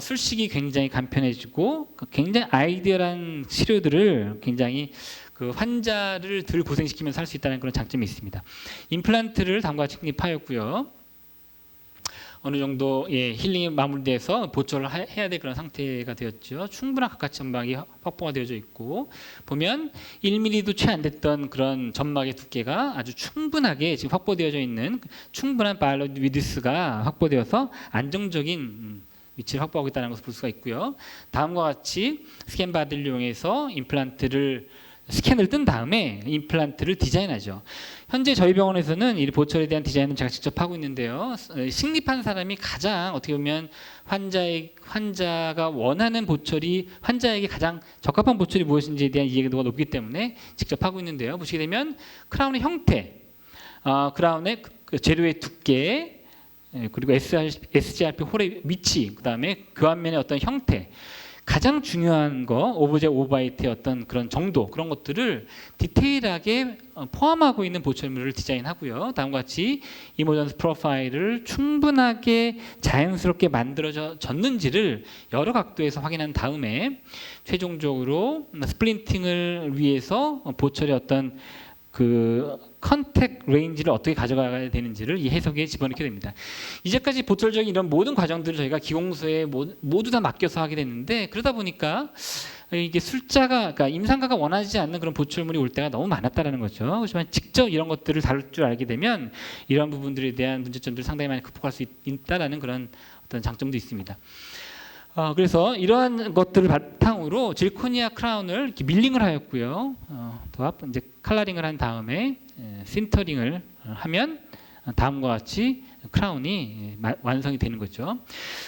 술식이 굉장히 간편해지고 굉장히 아이디어한 치료들을 굉장히 그 환자를 덜 고생시키면서 할 수 있다는 그런 장점이 있습니다. 임플란트를 다음과 같이 식립하였고요. 어느 정도 힐링이 마무리돼서 보철을 해야 될 그런 상태가 되었죠. 충분한 가까이 점막이 확보가 되어져 있고 보면 1mm도 채 안 됐던 그런 점막의 두께가 아주 충분하게 지금 확보되어져 있는 충분한 바이올로직 위드스가 확보되어서 안정적인 위치를 확보하고 있다는 것을 볼 수가 있고요. 다음과 같이 스캔 바디를 이용해서 임플란트를 스캔을 뜬 다음에 임플란트를 디자인하죠. 현재 저희 병원에서는 이 보철에 대한 디자인은 제가 직접 하고 있는데요. 식립한 사람이 가장 어떻게 보면 환자가 원하는 보철이 환자에게 가장 적합한 보철이 무엇인지에 대한 이해도가 높기 때문에 직접 하고 있는데요. 보시게 되면 크라운의 형태, 크라운의 재료의 두께, 그리고 SGRP 홀의 위치, 그 다음에 교환면의 어떤 형태, 가장 중요한 거 오브젝트 오버바이트의 어떤 그런 정도 그런 것들을 디테일하게 포함하고 있는 보철물을 디자인하고요. 다음과 같이 이모전스 프로파일을 충분하게 자연스럽게 만들어졌는지를 여러 각도에서 확인한 다음에 최종적으로 스플린팅을 위해서 보철의 어떤 그 컨택 레인지를 어떻게 가져가야 되는지를 이 해석에 집어넣게 됩니다. 이제까지 보철적인 이런 모든 과정들을 저희가 기공소에 모두 다 맡겨서 하게 됐는데 그러다 보니까 이게 그러니까 임상가가 원하지 않는 그런 보철물이 올 때가 너무 많았다라는 거죠. 그렇지만 직접 이런 것들을 다룰 줄 알게 되면 이러한 부분들에 대한 문제점들을 상당히 많이 극복할 수 있다라는 그런 어떤 장점도 있습니다. 그래서 이러한 것들을 바탕으로 질코니아 크라운을 이렇게 밀링을 하였고요. 또 이제 칼라링을 한 다음에 신터링을 하면 다음과 같이 크라운이 완성이 되는 거죠.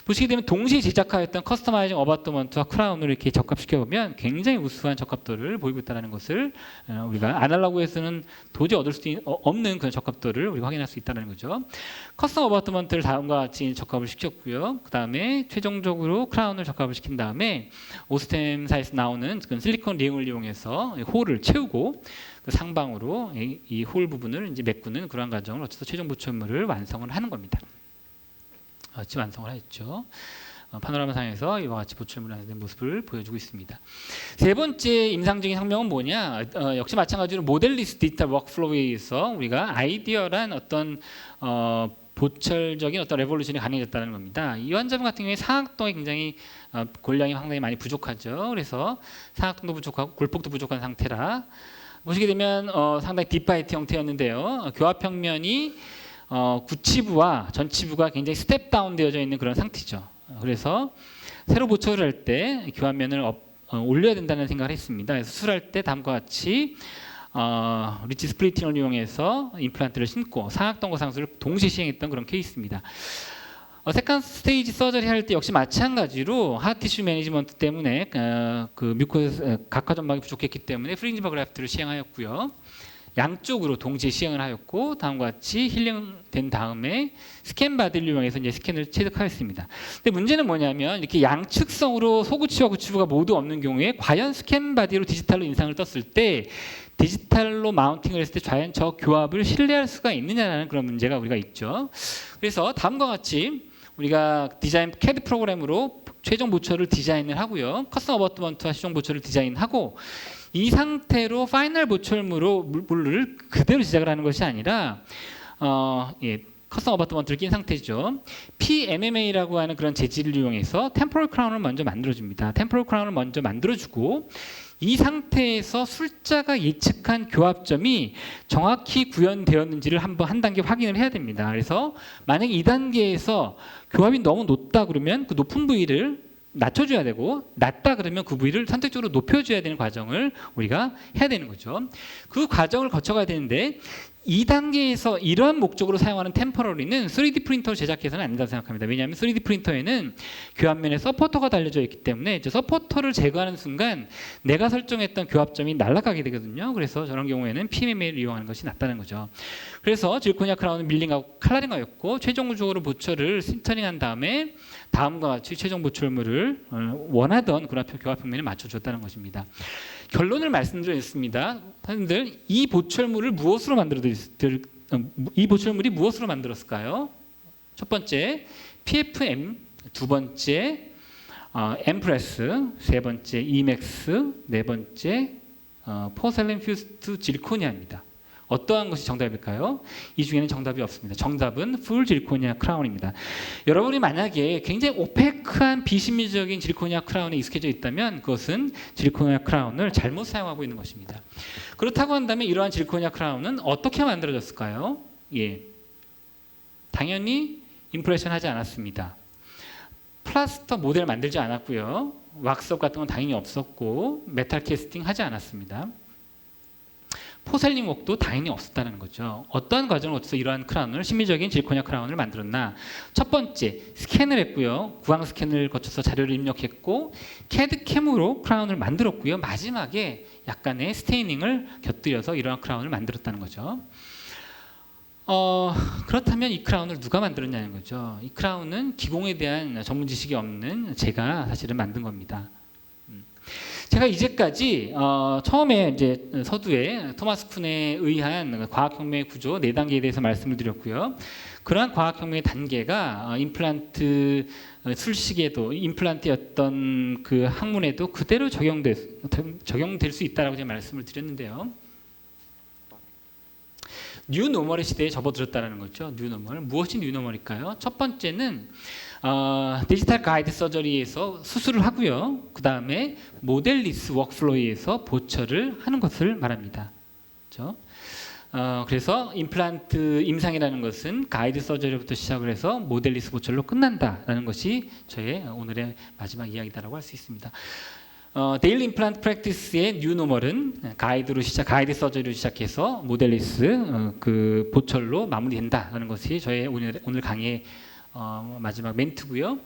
보시게 되면 동시에 제작하였던 커스터마이징 어바트먼트와 크라운을 이렇게 적합시켜 보면 굉장히 우수한 적합도를 보이고 있다는 것을 우리가 아날로그에서는 도저히 얻을 수 없는 그런 적합도를 우리가 확인할 수 있다는 거죠. 커스텀 어바트먼트를 다음과 같이 적합을 시켰고요. 그 다음에 최종적으로 크라운을 적합을 시킨 다음에 오스템사에서 나오는 그 실리콘 링을 이용해서 홀을 채우고 그 상방으로 이 홀 부분을 이제 메꾸는 그러한 과정을 거쳐서 최종 보철물을 완성을 하는 겁니다. 같이 완성을 했죠. 파노라마상에서 이와 같이 보철물을 하는 모습을 보여주고 있습니다. 세 번째 임상적인 혁명은 뭐냐? 역시 마찬가지로 모델리스트 디지털 워크플로우에서 우리가 아이디어란 어떤 보철적인 어떤 레볼루션이 가능해졌다는 겁니다. 이 환자분 같은 경우에 상악동이 굉장히 골량이 상당히 많이 부족하죠. 그래서 상악동도 부족하고 골폭도 부족한 상태라 보시게 되면 상당히 딥바이트 형태였는데요. 교합평면이 구치부와 전치부가 굉장히 스텝 다운 되어져 있는 그런 상태죠. 그래서 새로 보철을 할 때 교합면을 올려야 된다는 생각을 했습니다. 그래서 수술할 때 다음과 같이 리치 스플리팅을 이용해서 임플란트를 심고 상악동과 상수를 동시에 시행했던 그런 케이스입니다. 세컨드 스테이지 서저리 할 때 역시 마찬가지로 하티슈 매니지먼트 때문에 그 뮤코스 각화 점막이 부족했기 때문에 프린지바 그래프트를 시행하였고요. 양쪽으로 동시에 시행을 하였고 다음과 같이 힐링된 다음에 스캔 바디를 이용해서 이제 스캔을 체득하였습니다. 근데 문제는 뭐냐면 이렇게 양측성으로 소구치와 구치부가 모두 없는 경우에 과연 스캔 바디로 디지털로 인상을 떴을 때 디지털로 마운팅을 했을 때 과연 저 교합을 신뢰할 수가 있느냐라는 그런 문제가 우리가 있죠. 그래서 다음과 같이 우리가 디자인 CAD 프로그램으로 최종 보철을 디자인을 하고요. 커스텀 어바트먼트와 최종 보철을 디자인하고 이 상태로 파이널 보철물을 그대로 제작을 하는 것이 아니라 커스텀 어바트먼트를 낀 상태죠. PMMA라고 하는 그런 재질을 이용해서 템포럴 크라운을 먼저 만들어줍니다. 템포럴 크라운을 먼저 만들어주고 이 상태에서 술자가 예측한 교합점이 정확히 구현되었는지를 한번 한 단계 확인을 해야 됩니다. 그래서 만약에 이 단계에서 교합이 너무 높다 그러면 그 높은 부위를 낮춰줘야 되고 낮다 그러면 그 부위를 선택적으로 높여줘야 되는 과정을 우리가 해야 되는 거죠. 그 과정을 거쳐가야 되는데 2단계에서 이러한 목적으로 사용하는 템퍼러리는 3D 프린터를 제작해서는 안 된다고 생각합니다. 왜냐하면 3D 프린터에는 교합면에 서포터가 달려져 있기 때문에 서포터를 제거하는 순간 내가 설정했던 교합점이 날아가게 되거든요. 그래서 저런 경우에는 PMMA를 이용하는 것이 낫다는 거죠. 그래서 질코니아 크라운은 밀링하고 칼라링하였고 최종적으로 보철을 신터링한 다음에 다음과 같이 최종 보철물을 원하던 그런 교합평면에 맞춰줬다는 것입니다. 결론을 말씀드리겠습니다. 선생님들, 이 보철물이 무엇으로 만들었을까요? 첫 번째 PFM, 두 번째 엠프레스, 세 번째 이맥스, 네 번째 포셀린 퓨스트 질코니아입니다. 어떠한 것이 정답일까요? 이 중에는 정답이 없습니다. 정답은 풀 질코니아 크라운입니다. 여러분이 만약에 굉장히 오페크한 비심리적인 질코니아 크라운에 익숙해져 있다면 그것은 질코니아 크라운을 잘못 사용하고 있는 것입니다. 그렇다고 한다면 이러한 질코니아 크라운은 어떻게 만들어졌을까요? 당연히 임프레션 하지 않았습니다. 플라스터 모델 만들지 않았고요. 왁스업 같은 건 당연히 없었고 메탈 캐스팅 하지 않았습니다. 포셀링웍도 당연히 없었다는 거죠. 어떠한 과정을 거쳐서 이러한 크라운을 심미적인 질코니아 크라운을 만들었나? 첫 번째 스캔을 했고요. 구강 스캔을 거쳐서 자료를 입력했고 CAD 캠으로 크라운을 만들었고요. 마지막에 약간의 스테이닝을 곁들여서 이러한 크라운을 만들었다는 거죠. 그렇다면 이 크라운을 누가 만들었냐는 거죠. 이 크라운은 기공에 대한 전문 지식이 없는 제가 사실은 만든 겁니다. 제가 이제까지 처음에 이제 서두에 토마스 쿤에 의한 과학혁명의 구조 4단계에 대해서 말씀을 드렸고요. 그러한 과학혁명의 단계가 임플란트 술식에도 임플란트였던 그 학문에도 그대로 적용될 수 있다라고 제가 말씀을 드렸는데요. 뉴노멀의 시대에 접어들었다는 거죠. 뉴노멀. 무엇이 뉴노멀일까요? 첫 번째는 디지털 가이드 서저리에서 수술을 하고요. 그 다음에 모델리스 워크플로우에서 보철을 하는 것을 말합니다. 그렇죠? 그래서 임플란트 임상이라는 것은 가이드 서저리부터 시작을 해서 모델리스 보철로 끝난다라는 것이 저의 오늘의 마지막 이야기다라고 할 수 있습니다. 데일리 임플란트 프랙티스의 뉴 노멀은 가이드 서저리로 시작해서 모델리스 그 보철로 마무리된다라는 것이 저의 오늘 강의의 마지막 멘트고요.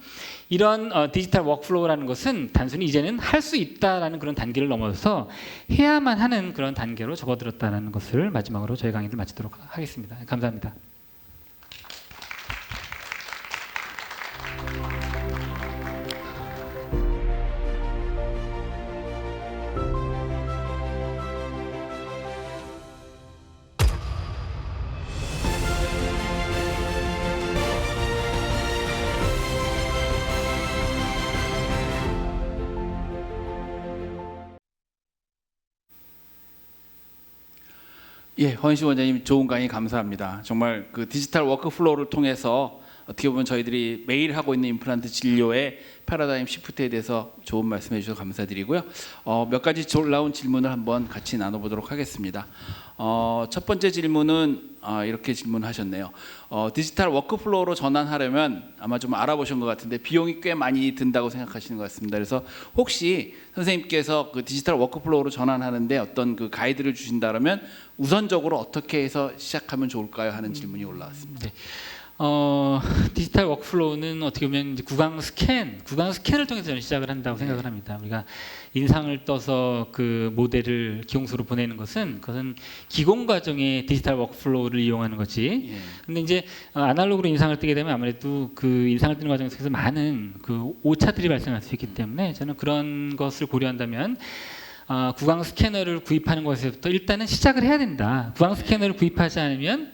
이런 디지털 워크플로우라는 것은 단순히 이제는 할 수 있다라는 그런 단계를 넘어서 해야만 하는 그런 단계로 접어들었다는 것을 마지막으로 저희 강의를 마치도록 하겠습니다. 감사합니다. 예, 허인식 원장님 좋은 강의 감사합니다. 정말 그 디지털 워크플로우를 통해서 어떻게 보면 저희들이 매일 하고 있는 임플란트 진료의 패러다임 시프트에 대해서 좋은 말씀해 주셔서 감사드리고요. 몇 가지 올라온 질문을 한번 같이 나눠보도록 하겠습니다. 첫 번째 질문은 이렇게 질문하셨네요. 디지털 워크플로우로 전환하려면 아마 좀 알아보신 것 같은데 비용이 꽤 많이 든다고 생각하시는 것 같습니다. 그래서 혹시 선생님께서 그 디지털 워크플로우로 전환하는데 어떤 그 가이드를 주신다면 우선적으로 어떻게 해서 시작하면 좋을까요? 하는 질문이 올라왔습니다. 네. 디지털 워크플로우는 어떻게 보면 이제 구강 스캔을 통해서 저는 시작을 한다고 생각을 합니다. 우리가 인상을 떠서 그 모델을 기공소로 보내는 그것은 기공 과정의 디지털 워크플로우를 이용하는 거지. 근데 이제 아날로그로 인상을 뜨게 되면 아무래도 그 인상을 뜨는 과정에서 많은 그 오차들이 발생할 수 있기 때문에 저는 그런 것을 고려한다면 구강 스캐너를 구입하는 것에서부터 일단은 시작을 해야 된다. 구강 스캐너를 구입하지 않으면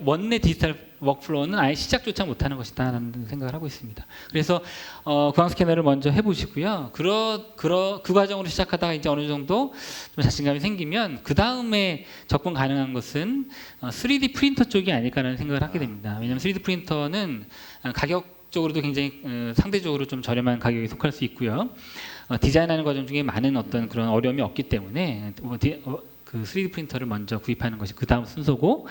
원내 디지털 워크플로우는 아예 시작조차 못하는 것이다라는 생각을 하고 있습니다. 그래서 구강 스캐너를 먼저 해보시고요. 그 과정으로 시작하다가 이제 어느 정도 좀 자신감이 생기면 그 다음에 접근 가능한 것은 3D 프린터 쪽이 아닐까라는 생각을 하게 됩니다. 왜냐하면 3D 프린터는 가격적으로도 굉장히 상대적으로 좀 저렴한 가격에 속할 수 있고요. 디자인하는 과정 중에 많은 어떤 그런 어려움이 없기 때문에 그 3D 프린터를 먼저 구입하는 것이 그 다음 순서고,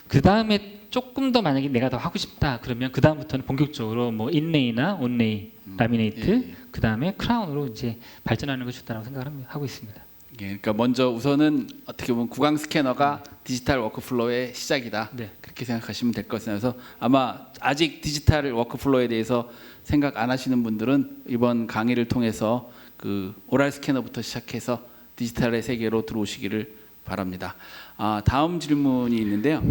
그 다음에 조금 더 만약에 내가 더 하고 싶다 그러면 그 다음부터는 본격적으로 뭐 인레이나 온레이, 라미네이트, 그 다음에 크라운으로 이제 발전하는 것이 좋다고 생각을 하고 있습니다. 예, 그러니까 먼저 우선은 어떻게 보면 구강 스캐너가 디지털 워크플로우의 시작이다. 네. 그렇게 생각하시면 될 것 같아서 아마 아직 디지털 워크플로우에 대해서 생각 안 하시는 분들은 이번 강의를 통해서 그 오랄 스캐너부터 시작해서 디지털의 세계로 들어오시기를 바랍니다. 다음 질문이 있는데요.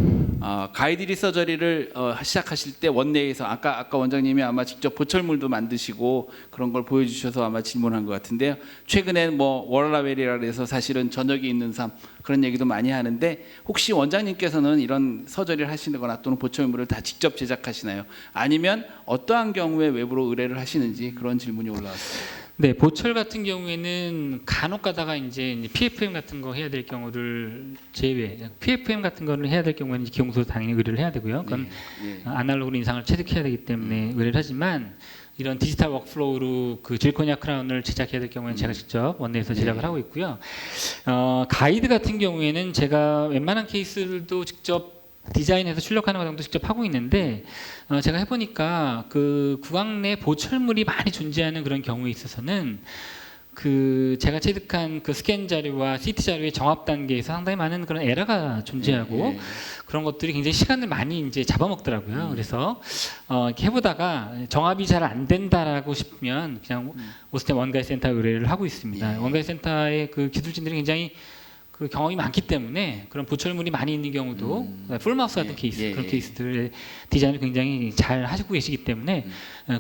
가이드 서저리를 시작하실 때 원내에서 아까 원장님이 아마 직접 보철물도 만드시고 그런 걸 보여주셔서 아마 질문한 것 같은데요. 최근에 뭐 워라벨이라 해서 사실은 저녁이 있는 삶 그런 얘기도 많이 하는데 혹시 원장님께서는 이런 서저리를 하시거나 또는 보철물을 다 직접 제작하시나요? 아니면 어떠한 경우에 외부로 의뢰를 하시는지 그런 질문이 올라왔습니다. 네, 보철 같은 경우에는 간혹 가다가 이제 PFM 같은 거 해야 될 경우를 제외, PFM 같은 거를 해야 될 경우에는 기공소로 당연히 의뢰를 해야 되고요. 그건 아날로그로 인상을 체득해야 되기 때문에 의뢰를 하지만 이런 디지털 워크플로우로 그 질코니아 크라운을 제작해야 될 경우에는 제가 직접 원내에서 제작을 하고 있고요. 가이드 같은 경우에는 제가 웬만한 케이스들도 직접 디자인해서 출력하는 과정도 직접 하고 있는데 제가 해보니까 그 구강 내 보철물이 많이 존재하는 그런 경우에 있어서는 그 제가 체득한 그 스캔 자료와 CT 자료의 정합 단계에서 상당히 많은 그런 에러가 존재하고 그런 것들이 굉장히 시간을 많이 이제 잡아먹더라고요. 그래서 이렇게 해보다가 정합이 잘 안 된다라고 싶으면 그냥 오스템 원가이드 센터 의뢰를 하고 있습니다. 원가이드 센터의 그 기술진들이 굉장히 그 경험이 많기 때문에 그런 보철물이 많이 있는 경우도 풀마우스 같은 케이스 그런 케이스들의 디자인을 굉장히 잘 하시고 계시기 때문에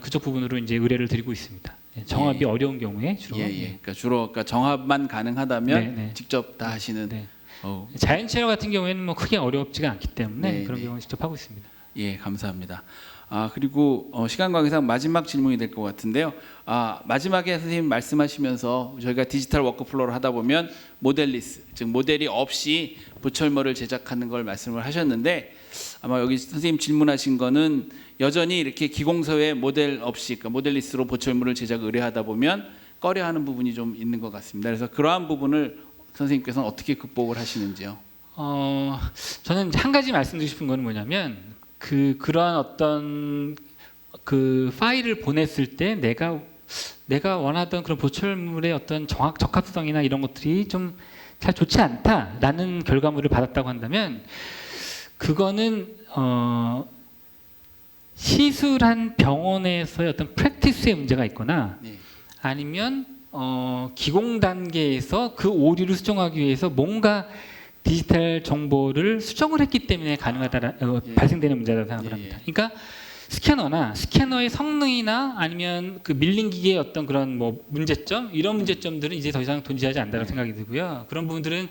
그쪽 부분으로 이제 의뢰를 드리고 있습니다. 정합이 어려운 경우에 주로. 그러니까 주로 정합만 가능하다면 직접 다 하시는. 자연 체력 같은 경우에는 뭐 크게 어렵지가 않기 때문에 그런 경우는 직접 하고 있습니다. 예, 감사합니다. 그리고 시간 관계상 마지막 질문이 될 것 같은데요. 마지막에 선생님 말씀하시면서 저희가 디지털 워크플로우를 하다 보면 모델리스, 즉 모델이 없이 보철물을 제작하는 걸 말씀을 하셨는데 아마 여기 선생님 질문하신 거는 여전히 이렇게 기공서에 모델 없이 그러니까 모델리스로 보철물을 제작 의뢰하다 보면 꺼려하는 부분이 좀 있는 것 같습니다. 그래서 그러한 부분을 선생님께서는 어떻게 극복을 하시는지요? 저는 한 가지 말씀드리고 싶은 건 뭐냐면 그러한 어떤 그 파일을 보냈을 때 내가 내가 원하던 그런 보철물의 어떤 적합성이나 이런 것들이 좀 잘 좋지 않다라는 결과물을 받았다고 한다면 그거는 시술한 병원에서의 어떤 프랙티스의 문제가 있거나 네. 아니면 기공 단계에서 그 오류를 수정하기 위해서 뭔가 디지털 정보를 수정을 했기 때문에 발생되는 문제라고 생각을 합니다. 그러니까 스캐너의 성능이나 아니면 그 밀린 기계의 어떤 그런 뭐 문제점 이런 문제점들은 이제 더 이상 존재하지 않는다고 생각이 들고요. 그런 부분들은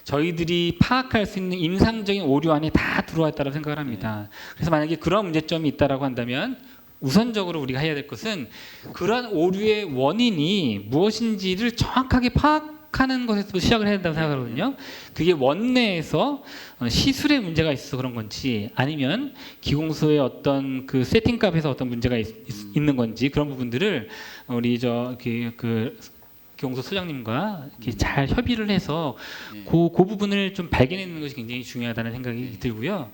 저희들이 파악할 수 있는 임상적인 오류 안에 다 들어와 있다고 생각을 합니다. 그래서 만약에 그런 문제점이 있다라고 한다면 우선적으로 우리가 해야 될 것은 그런 오류의 원인이 무엇인지를 정확하게 파악하는 것에서 시작을 해야 된다고 생각하거든요. 그게 원내에서 시술에 문제가 있어서 그런 건지 아니면 기공소의 어떤 그 세팅값에서 어떤 문제가 있는 건지 그런 부분들을 우리 그 기공소 소장님과 이렇게 잘 협의를 해서 그 부분을 좀 발견해내는 것이 굉장히 중요하다는 생각이 들고요.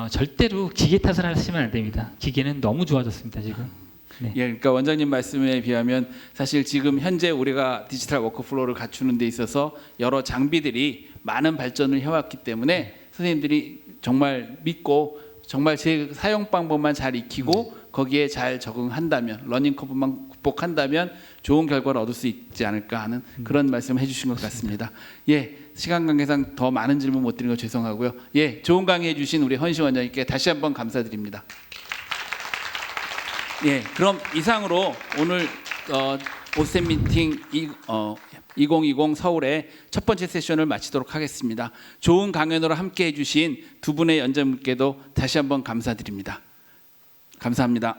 절대로 기계 탓을 하시면 안 됩니다. 기계는 너무 좋아졌습니다 지금. 네. 예, 그러니까 원장님 말씀에 비하면 사실 지금 현재 우리가 디지털 워크플로우를 갖추는 데 있어서 여러 장비들이 많은 발전을 해왔기 때문에 선생님들이 정말 믿고 정말 제 사용 방법만 잘 익히고 거기에 잘 적응한다면 러닝 커브만 극복한다면 좋은 결과를 얻을 수 있지 않을까 하는 그런 말씀을 해주신 것 같습니다. 예, 시간 관계상 더 많은 질문 못 드린 거 죄송하고요. 예, 좋은 강의해 주신 우리 헌시 원장님께 다시 한번 감사드립니다. 예, 그럼 이상으로 오늘 오스템 미팅 2020 서울의 첫 번째 세션을 마치도록 하겠습니다. 좋은 강연으로 함께 해주신 두 분의 연장님께도 다시 한번 감사드립니다. 감사합니다.